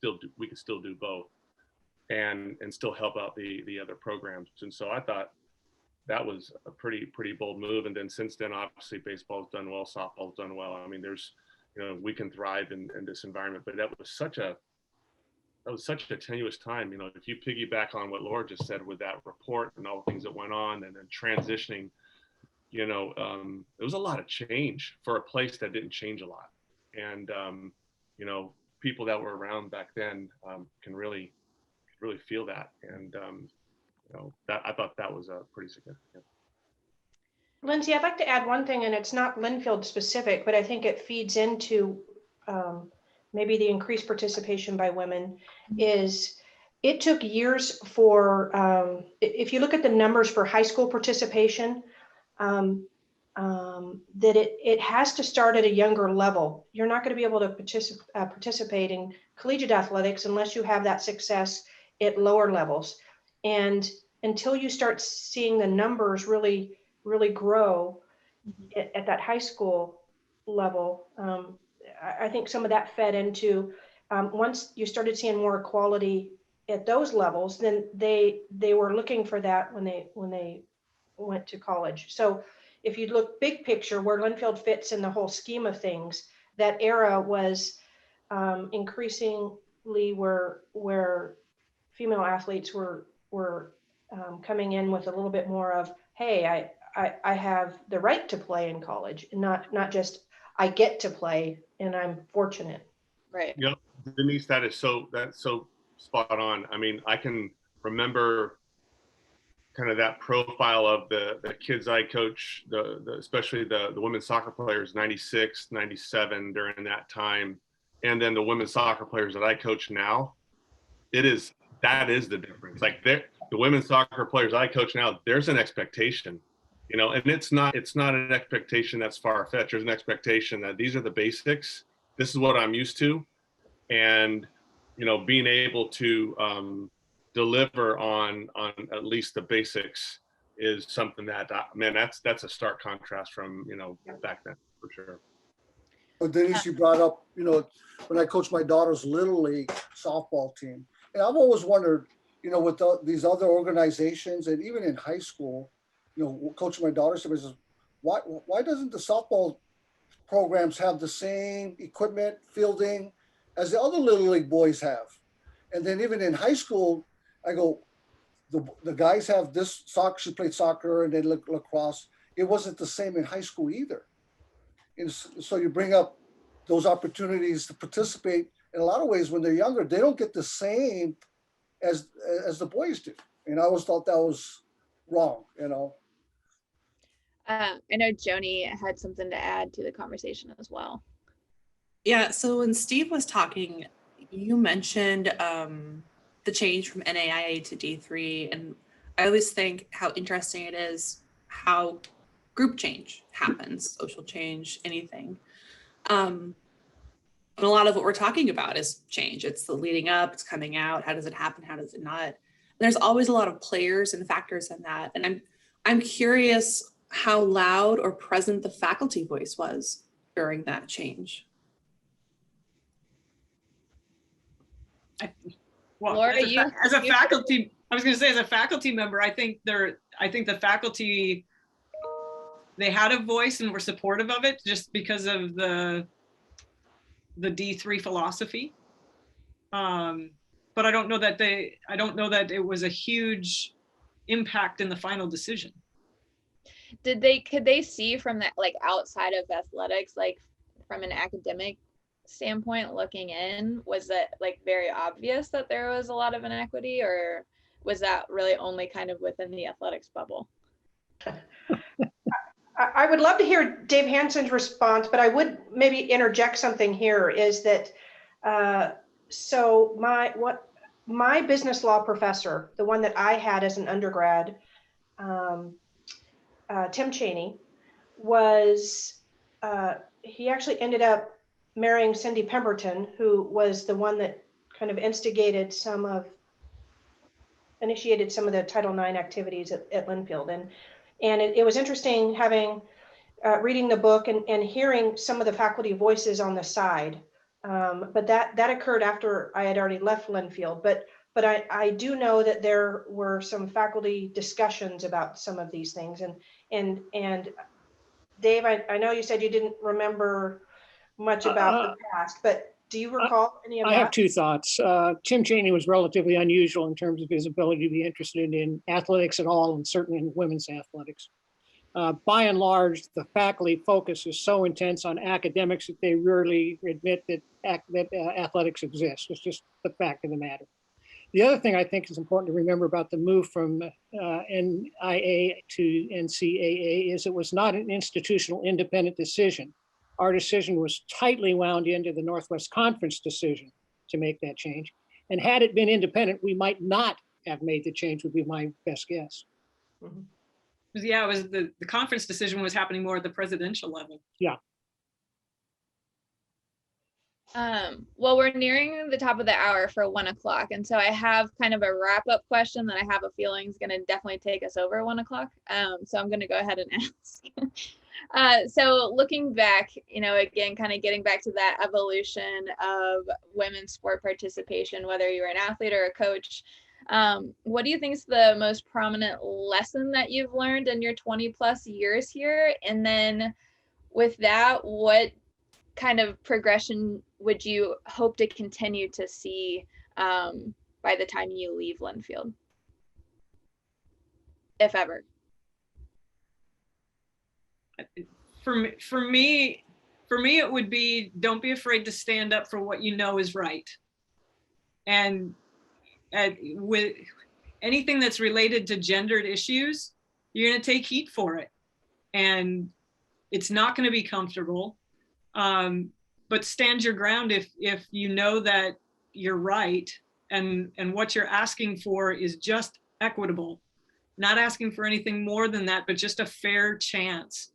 [SPEAKER 8] still do both, and still help out the other programs. And so I thought that was a pretty bold move. And then since then, obviously baseball's done well, softball's done well. I mean, there's, you know, we can thrive in this environment, but that was such a tenuous time. You know, if you piggyback on what Laura just said with that report and all the things that went on, and then transitioning, you know, it was a lot of change for a place that didn't change a lot. And, you know, people that were around back then can really feel that. And, you know, that I thought that was pretty significant.
[SPEAKER 6] Lindsay, I'd like to add one thing, and it's not Linfield specific, but I think it feeds into maybe the increased participation by women. Is it took years for, if you look at the numbers for high school participation, that it has to start at a younger level. You're not going to be able to participate in collegiate athletics unless you have that success at lower levels. And until you start seeing the numbers really grow at that high school level, I think some of that fed into, once you started seeing more equality at those levels, then they were looking for that when they went to college. So if you look big picture, where Linfield fits in the whole scheme of things, that era was increasingly where female athletes were coming in with a little bit more of, hey, I have the right to play in college, not just I get to play and I'm fortunate.
[SPEAKER 1] Right.
[SPEAKER 8] Yep. Denise, that's so spot on. I mean, I can remember kind of that profile of the kids I coach, especially the women's soccer players, 96, 97 during that time. And then the women's soccer players that I coach now, that is the difference. Like the women's soccer players I coach now, there's an expectation, you know, and it's not an expectation that's far-fetched. There's an expectation that these are the basics. This is what I'm used to. And, you know, being able to deliver on at least the basics is something that, man, that's a stark contrast from, you know, back then, for sure.
[SPEAKER 4] But Denise, you brought up, you know, when I coached my daughter's Little League softball team, and I've always wondered, you know, with these other organizations and even in high school, you know, coaching my daughter, somebody says, why doesn't the softball programs have the same equipment, fielding as the other Little League boys have? And then even in high school, I go, the guys have this soccer, she played soccer and then lacrosse. It wasn't the same in high school either. And so you bring up those opportunities to participate in a lot of ways when they're younger, they don't get the same as the boys do. And I always thought that was wrong, you know.
[SPEAKER 1] I know Joni had something to add to the conversation as well.
[SPEAKER 10] Yeah, so when Steve was talking, you mentioned the change from NAIA to D3, and I always think how interesting it is how group change happens, social change, anything. And a lot of what we're talking about is change. It's the leading up, it's coming out, how does it happen, how does it not? And there's always a lot of players and factors in that. And I'm curious how loud or present the faculty voice was during that change.
[SPEAKER 5] Well,
[SPEAKER 1] Laura,
[SPEAKER 5] as a faculty, I was going to say, as a faculty member, I think the faculty, they had a voice and were supportive of it just because of the D3 philosophy. But I don't know that it was a huge impact in the final decision.
[SPEAKER 1] Could they see from that, like outside of athletics, like from an academic standpoint looking in, was it like very obvious that there was a lot of inequity, or was that really only kind of within the athletics bubble?
[SPEAKER 6] I would love to hear Dave Hansen's response, but I would maybe interject something here, is that so my business law professor, the one that I had as an undergrad, Tim Chaney, was he actually ended up marrying Cindy Pemberton, who was the one that kind of initiated some of the Title IX activities at Linfield. And it was interesting having reading the book and hearing some of the faculty voices on the side. But that occurred after I had already left Linfield. But I do know that there were some faculty discussions about some of these things. And Dave, I know you said you didn't remember much about the past, but do you recall any of that?
[SPEAKER 7] I have two thoughts. Tim Chaney was relatively unusual in terms of his ability to be interested in athletics at all, and certainly in women's athletics. By and large, the faculty focus is so intense on academics that they rarely admit that athletics exists. It's just the fact of the matter. The other thing I think is important to remember about the move from NIA to NCAA is it was not an institutional independent decision. Our decision was tightly wound into the Northwest Conference decision to make that change. And had it been independent, we might not have made the change, would be my best guess.
[SPEAKER 5] Mm-hmm. Yeah, it was the conference decision was happening more at the presidential level.
[SPEAKER 7] Yeah.
[SPEAKER 1] Well, we're nearing the top of the hour for 1 o'clock. And so I have kind of a wrap up question that I have a feeling is going to definitely take us over 1 o'clock. So I'm going to go ahead and ask. So looking back, again, kind of getting back to that evolution of women's sport participation, whether you're an athlete or a coach, what do you think is the most prominent lesson that you've learned in your 20 plus years here? And then with that, what kind of progression would you hope to continue to see by the time you leave Linfield, if ever?
[SPEAKER 5] For me, it would be, don't be afraid to stand up for what you know is right. And with anything that's related to gendered issues, you're going to take heat for it. And it's not going to be comfortable. But stand your ground if you know that you're right and what you're asking for is just equitable, not asking for anything more than that, but just a fair chance.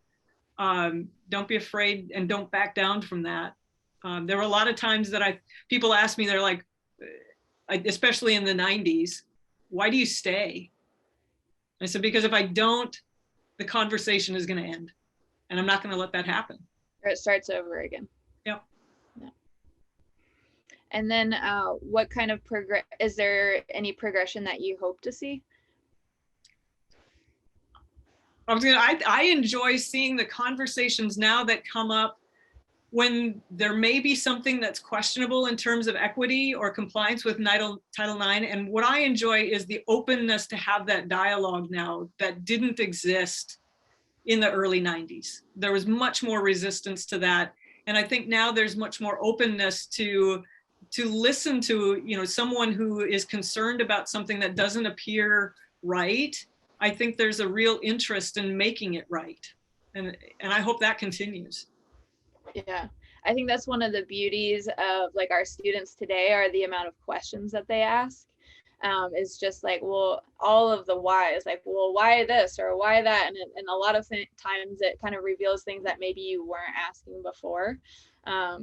[SPEAKER 5] Don't be afraid and don't back down from that. There were a lot of times that people ask me, they're like, especially in the 90s, why do you stay? I said, because if I don't, the conversation is going to end and I'm not going to let that happen.
[SPEAKER 1] Or it starts over again.
[SPEAKER 5] Yep.
[SPEAKER 1] Yeah. And then what kind of is there any progression that you hope to see?
[SPEAKER 5] I enjoy seeing the conversations now that come up when there may be something that's questionable in terms of equity or compliance with Title IX. And what I enjoy is the openness to have that dialogue now that didn't exist in the early 90s. There was much more resistance to that. And I think now there's much more openness to listen to, someone who is concerned about something that doesn't appear right. I think there's a real interest in making it right. And I hope that continues.
[SPEAKER 1] Yeah, I think that's one of the beauties of like our students today are the amount of questions that they ask. Is just like, well, all of the whys, like, well, why this or why that? And a lot of times it kind of reveals things that maybe you weren't asking before.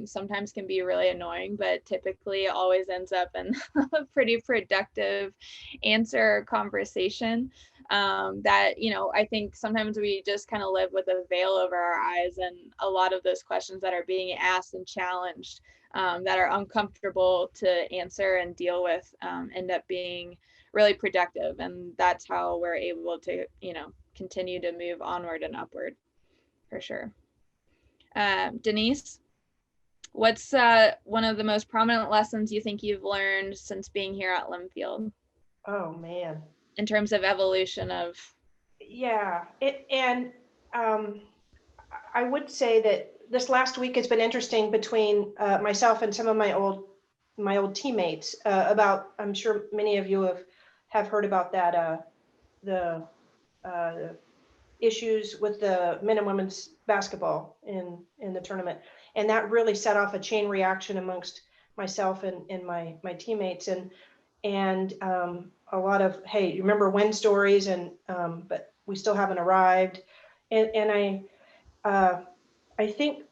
[SPEAKER 1] Sometimes can be really annoying, but typically always ends up in a pretty productive answer or conversation. That, I think sometimes we just kind of live with a veil over our eyes, and a lot of those questions that are being asked and challenged that are uncomfortable to answer and deal with end up being really productive. And that's how we're able to, continue to move onward and upward, for sure. Denise, what's one of the most prominent lessons you think you've learned since being here at Linfield?
[SPEAKER 6] Oh, man.
[SPEAKER 1] In terms of evolution of.
[SPEAKER 6] Yeah, I would say that this last week has been interesting between myself and some of my old teammates about, I'm sure many of you have heard about that, the issues with the men and women's basketball in the tournament. And that really set off a chain reaction amongst myself and my teammates, and a lot of, hey, you remember win stories, and but we still haven't arrived. And I think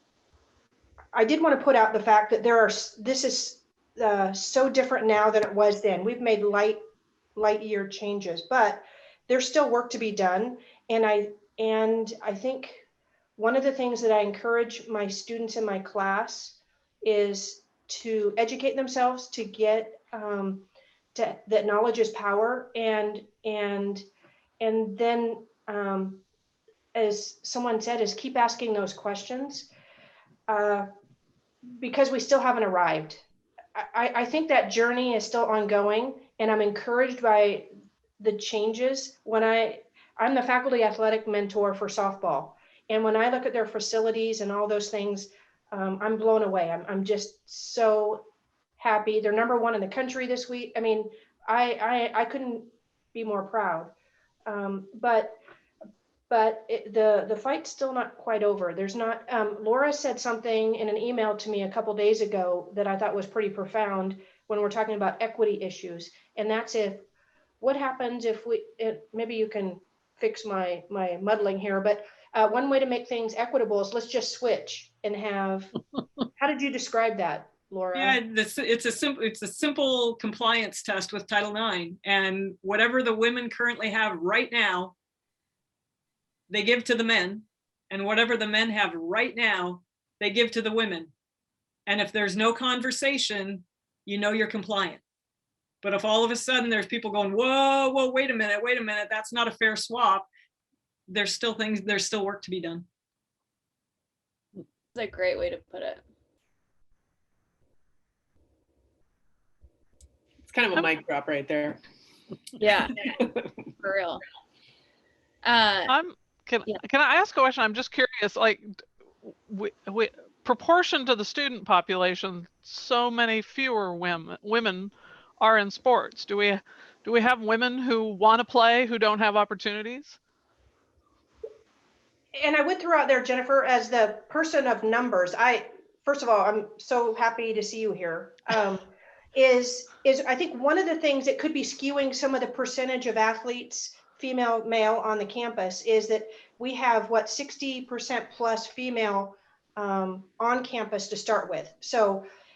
[SPEAKER 6] I did want to put out the fact that this is so different now than it was then. We've made light year changes, but there's still work to be done. And I think one of the things that I encourage my students in my class is to educate themselves, to get that knowledge is power, and then as someone said, is keep asking those questions, because we still haven't arrived. I think that journey is still ongoing, and I'm encouraged by the changes. I'm the faculty athletic mentor for softball, and when I look at their facilities and all those things, I'm blown away. I'm just so happy. They're #1 in the country this week. I mean, I couldn't be more proud. But the fight's still not quite over. There's not, Laura said something in an email to me a couple days ago that I thought was pretty profound when we're talking about equity issues. And that's what happens if maybe you can fix my muddling here, but one way to make things equitable is let's just switch and have, how did you describe that, Laura?
[SPEAKER 5] Yeah, it's a simple compliance test with Title IX, and whatever the women currently have right now, they give to the men, and whatever the men have right now, they give to the women. And if there's no conversation, you know you're compliant. But if all of a sudden there's people going, whoa, wait a minute, that's not a fair swap, there's still work to be done.
[SPEAKER 1] That's a great way to put it.
[SPEAKER 3] It's kind of a mic drop right there.
[SPEAKER 1] Yeah, for real.
[SPEAKER 9] Can I ask a question? I'm just curious, like, proportion to the student population, so many fewer women are in sports. Do we have women who want to play who don't have opportunities?
[SPEAKER 6] And I would throw out there, Jennifer, as the person of numbers, first of all, I'm so happy to see you here. Is I think one of the things that could be skewing some of the percentage of athletes, female, male, on the campus is that we have 60% plus female on campus to start with.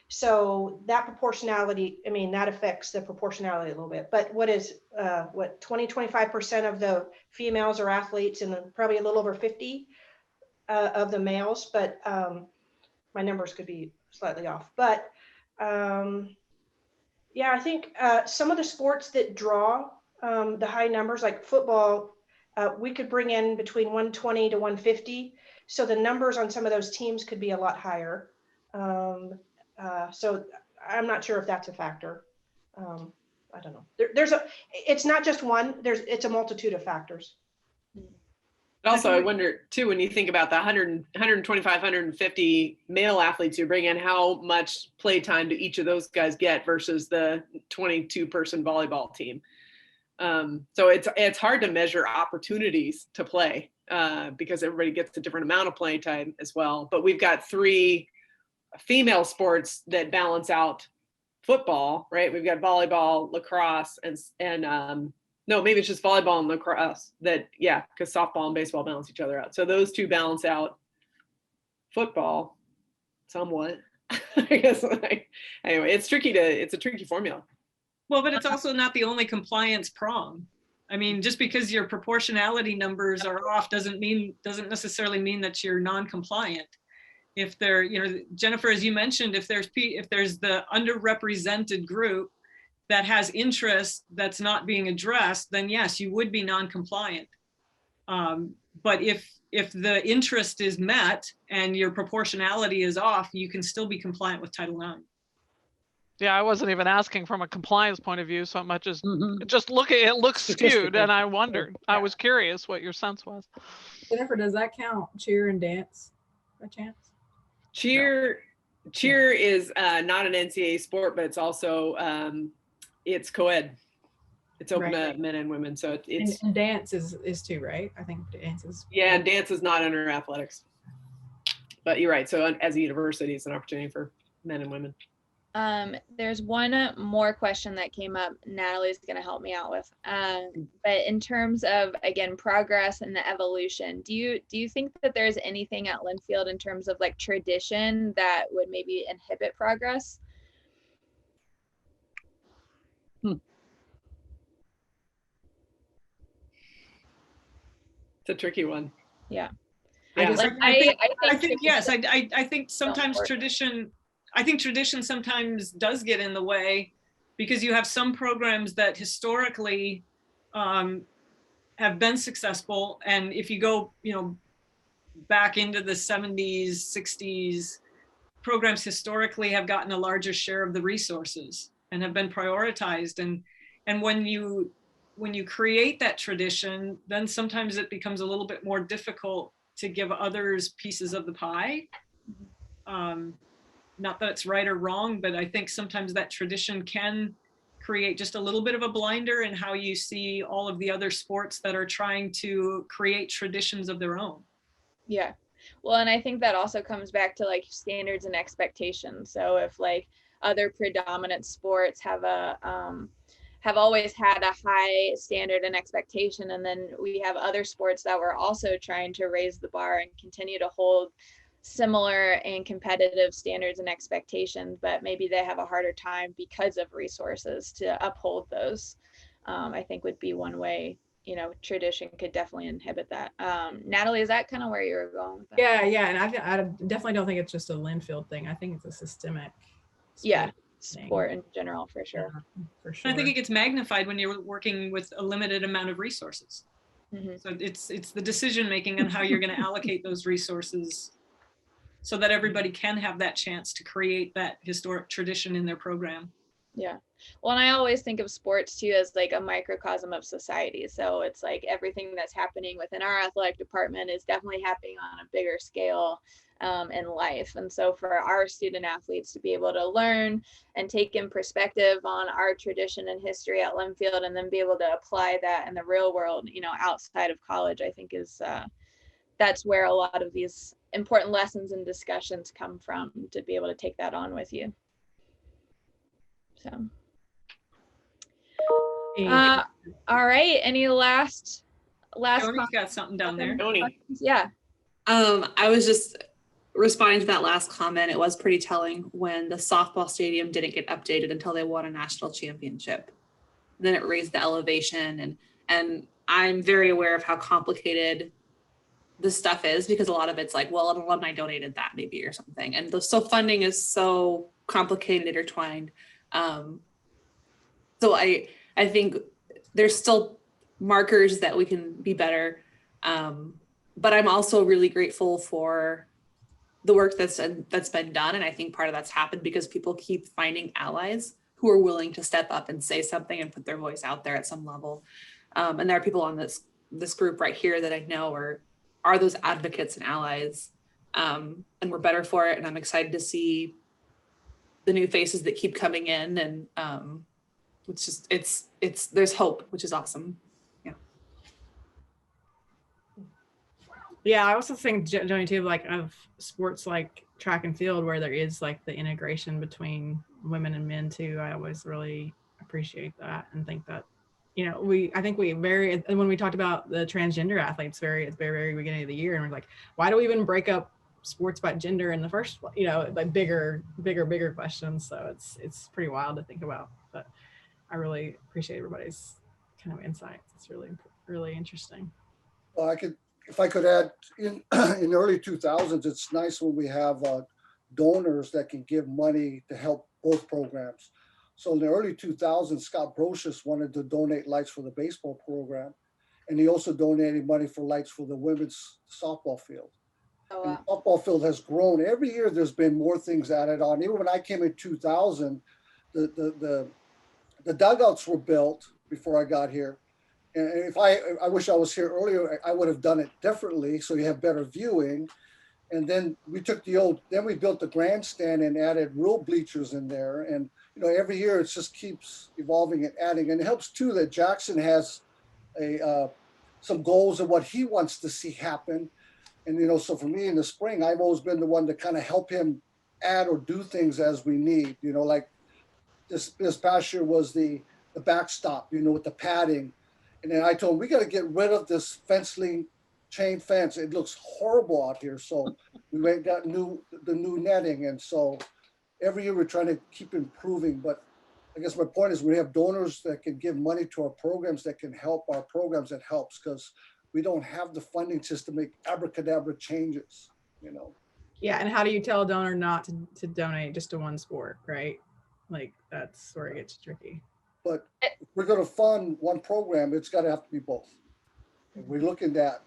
[SPEAKER 6] So that proportionality, I mean, that affects the proportionality a little bit. But 25% of the females are athletes, and probably a little over 50 of the males. But my numbers could be slightly off. But yeah, I think some of the sports that draw the high numbers, like football, we could bring in between 120 to 150. So the numbers on some of those teams could be a lot higher. So I'm not sure if that's a factor. I don't know. It's not just one, it's a multitude of factors.
[SPEAKER 3] Also, I wonder too, when you think about the 125, 150 male athletes you bring in, how much play time do each of those guys get versus the 22-person volleyball team? So it's hard to measure opportunities to play because everybody gets a different amount of play time as well. But we've got 3 female sports that balance out football, right? We've got volleyball, lacrosse, and no, maybe it's just volleyball and lacrosse because softball and baseball balance each other out. So those 2 balance out football somewhat. I guess. Anyway, it's a tricky formula.
[SPEAKER 5] Well, but it's also not the only compliance prong. I mean, just because your proportionality numbers are off doesn't necessarily mean that you're non-compliant. If they're, Jennifer, as you mentioned, if there's the underrepresented group that has interest that's not being addressed, then yes, you would be non-compliant. But if the interest is met and your proportionality is off, you can still be compliant with Title IX.
[SPEAKER 9] Yeah, I wasn't even asking from a compliance point of view so much as just it looks skewed, and I wondered. I was curious what your sense was.
[SPEAKER 2] Jennifer, does that count cheer and dance by chance?
[SPEAKER 3] Cheer is not an NCAA sport, but it's also it's co-ed. It's open to men and women, so it's
[SPEAKER 2] and dance is too, right? I think dance is.
[SPEAKER 3] Yeah, and dance is not under athletics. But you're right. So as a university, it's an opportunity for men and women.
[SPEAKER 1] There's one more question that came up. Natalie's going to help me out with. But in terms of, again, progress and the evolution, do you think that there's anything at Linfield in terms of like tradition that would maybe inhibit progress?
[SPEAKER 3] It's a tricky one.
[SPEAKER 1] Yeah.
[SPEAKER 5] I,
[SPEAKER 1] Like,
[SPEAKER 5] I think yes. I think sometimes
[SPEAKER 1] so
[SPEAKER 5] tradition. I think tradition sometimes does get in the way, because you have some programs that historically have been successful, and if you go, back into the 70s, 60s, programs historically have gotten a larger share of the resources and have been prioritized. And when you create that tradition, then sometimes it becomes a little bit more difficult to give others pieces of the pie. Not that it's right or wrong, but I think sometimes that tradition can create just a little bit of a blinder in how you see all of the other sports that are trying to create traditions of their own.
[SPEAKER 1] Yeah. Well, and I think that also comes back to like standards and expectations. So if like other predominant sports have always had a high standard and expectation, and then we have other sports that were also trying to raise the bar and continue to hold similar and competitive standards and expectations, but maybe they have a harder time because of resources to uphold those, I think would be one way, tradition could definitely inhibit that. Natalie, is that kind of where you were going with that?
[SPEAKER 2] Yeah, and I definitely don't think it's just a Linfield thing. I think it's a systemic
[SPEAKER 1] sport in general, for sure.
[SPEAKER 2] Yeah, for sure.
[SPEAKER 5] I think it gets magnified when you're working with a limited amount of resources.
[SPEAKER 1] Mm-hmm.
[SPEAKER 5] So it's the decision making on how you're going to allocate those resources so that everybody can have that chance to create that historic tradition in their program.
[SPEAKER 1] Yeah. Well, and I always think of sports too as like a microcosm of society. So it's like everything that's happening within our athletic department is definitely happening on a bigger scale in life. And so for our student athletes to be able to learn and take in perspective on our tradition and history at Linfield, and then be able to apply that in the real world, outside of college, I think is that's where a lot of these important lessons and discussions come from, to be able to take that on with you. So, all right. Any last?
[SPEAKER 5] Tony's got something down there.
[SPEAKER 3] Tony.
[SPEAKER 1] Yeah.
[SPEAKER 10] I was just responding to that last comment. It was pretty telling when the softball stadium didn't get updated until they won a national championship. Then it raised the elevation, and I'm very aware of how complicated this stuff is, because a lot of it's like, well, an alumni donated that maybe or something, and so funding is so complicated, intertwined. So I think there's still markers that we can be better, but I'm also really grateful for the work that's been done, and I think part of that's happened because people keep finding allies who are willing to step up and say something and put their voice out there at some level. And there are people on this group right here that I know are those advocates and allies, and we're better for it. And I'm excited to see the new faces that keep coming in, and there's hope, which is awesome.
[SPEAKER 2] Yeah, I also think, Joni, too, like of sports like track and field, where there is like the integration between women and men too. I always really appreciate that and think that, I think we when we talked about the transgender athletes at the very beginning of the year, and we're like, why do we even break up sports by gender in the first place? Like bigger questions. So it's pretty wild to think about, but I really appreciate everybody's kind of insights. It's really, really interesting.
[SPEAKER 4] Well, if I could add, in the early 2000s, it's nice when we have donors that can give money to help both programs. So in the early 2000s, Scott Brocious wanted to donate lights for the baseball program, and he also donated money for lights for the women's softball field.
[SPEAKER 1] Oh, wow.
[SPEAKER 4] And the softball field has grown. Every year there's been more things added on. Even when I came in 2000, the dugouts were built before I got here. And if I wish I was here earlier, I would have done it differently, so you have better viewing. And then we took then we built the grandstand and added real bleachers in there. And every year it just keeps evolving and adding. And it helps too that Jackson has some goals of what he wants to see happen. And so for me in the spring, I've always been the one to kind of help him add or do things as we need, you know, like this past year was the backstop, you know, with the padding. And then I told him, we got to get rid of this fence link chain fence. It looks horrible out here. So we went and got the new netting. And so every year we're trying to keep improving. But I guess my point is we have donors that can give money to our programs that can help our programs that helps, because we don't have the funding system to make abracadabra changes, you know.
[SPEAKER 2] Yeah, and how do you tell a donor not to donate just to one sport, right? Like, that's where it gets tricky.
[SPEAKER 4] But if we're going to fund one program, it's got to have to be both. And we're looking at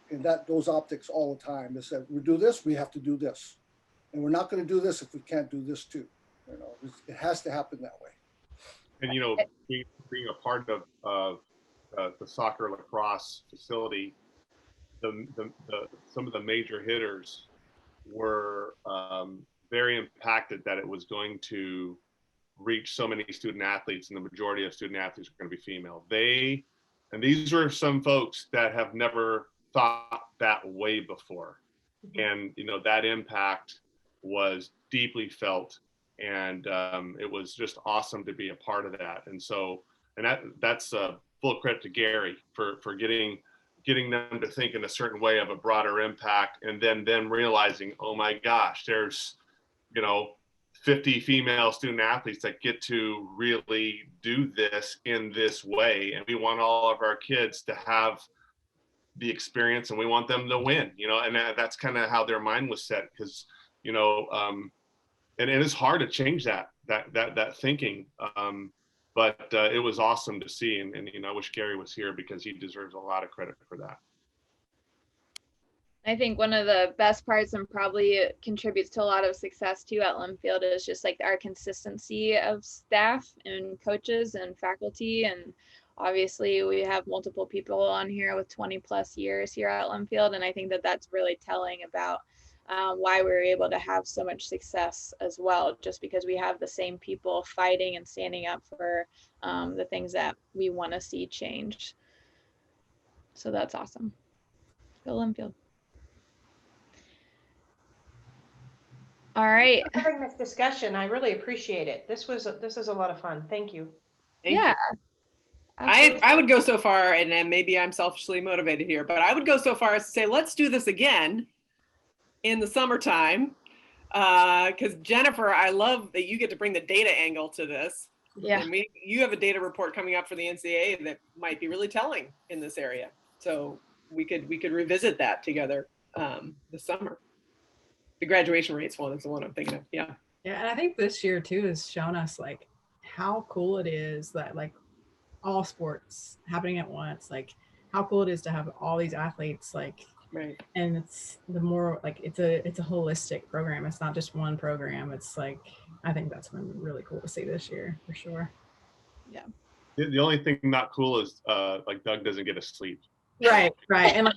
[SPEAKER 4] those optics all the time. Is that we do this, we have to do this, and we're not going to do this if we can't do this too. You know, it has to happen that way.
[SPEAKER 8] And you know, being a part of the soccer lacrosse facility, some of the major hitters were very impacted that it was going to reach so many student athletes, and the majority of student athletes are going to be female. And these were some folks that have never thought that way before. And, you know, that impact was deeply felt, and it was just awesome to be a part of that. And so, and that's full credit to Gary for getting them to think in a certain way of a broader impact, and then realizing, oh my gosh, there's, you know, 50 female student athletes that get to really do this in this way. And we want all of our kids to have the experience, and we want them to win, you know, and that's kind of how their mind was set, because, you know, and it's hard to change that thinking. But it was awesome to see. And, you know, I wish Gary was here because he deserves a lot of credit for that.
[SPEAKER 1] I think one of the best parts, and probably contributes to a lot of success too at Linfield, is just like our consistency of staff and coaches and faculty. And obviously we have multiple people on here with 20 plus years here at Linfield. And I think that that's really telling about why we were able to have so much success as well, just because we have the same people fighting and standing up for the things that we want to see change. So that's awesome. Go Linfield. All right.
[SPEAKER 6] Thanks for having this discussion. I really appreciate it. This is a lot of fun. Thank you.
[SPEAKER 1] Yeah.
[SPEAKER 3] I would go so far, and then maybe I'm selfishly motivated here, but I would go so far as to say, let's do this again in the summertime. Because Jennifer, I love that you get to bring the data angle to this.
[SPEAKER 1] Yeah.
[SPEAKER 3] And you have a data report coming up for the NCAA that might be really telling in this area. So we could revisit that together this summer. The graduation rates one is the one I'm thinking of. Yeah.
[SPEAKER 2] Yeah, and I think this year too has shown us like how cool it is that like all sports happening at once, like how cool it is to have all these athletes, like,
[SPEAKER 3] right.
[SPEAKER 2] And it's the more like it's a holistic program. It's not just one program. It's like, I think that's been really cool to see this year for sure.
[SPEAKER 1] Yeah.
[SPEAKER 8] The only thing not cool is like Doug doesn't get to sleep.
[SPEAKER 2] Right. And like,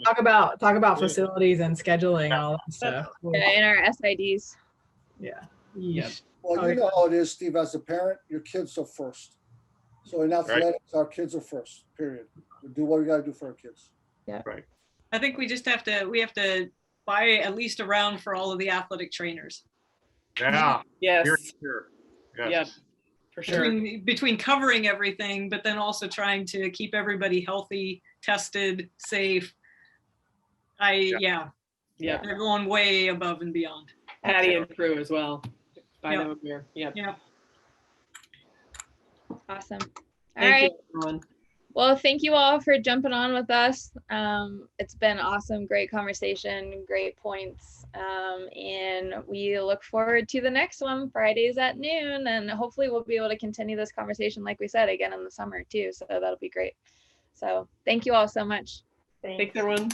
[SPEAKER 2] talk about facilities and scheduling and all that stuff.
[SPEAKER 1] Yeah, and our SIDs.
[SPEAKER 2] Yeah.
[SPEAKER 4] Well, you know how it is, Steve, as a parent, your kids are first. So in athletics, our kids are first, period. We do what we got to do for our kids.
[SPEAKER 1] Yeah.
[SPEAKER 8] Right.
[SPEAKER 5] I think we have to buy at least a round for all of the athletic trainers.
[SPEAKER 8] Yeah.
[SPEAKER 3] Yes.
[SPEAKER 8] Here.
[SPEAKER 3] Yes.
[SPEAKER 8] Yes.
[SPEAKER 3] Yep. For sure.
[SPEAKER 5] Between covering everything, but then also trying to keep everybody healthy, tested, safe. Yeah. They're going way above and beyond.
[SPEAKER 3] Patty and crew as well.
[SPEAKER 5] Yep.
[SPEAKER 3] Yeah.
[SPEAKER 1] Awesome. All
[SPEAKER 3] Thank
[SPEAKER 1] right.
[SPEAKER 3] you, everyone.
[SPEAKER 1] Well, thank you all for jumping on with us. It's been awesome, great conversation, great points. And we look forward to the next one, Fridays at noon. And hopefully we'll be able to continue this conversation, like we said, again in the summer too. So that'll be great. So thank you all so much.
[SPEAKER 3] Thanks everyone.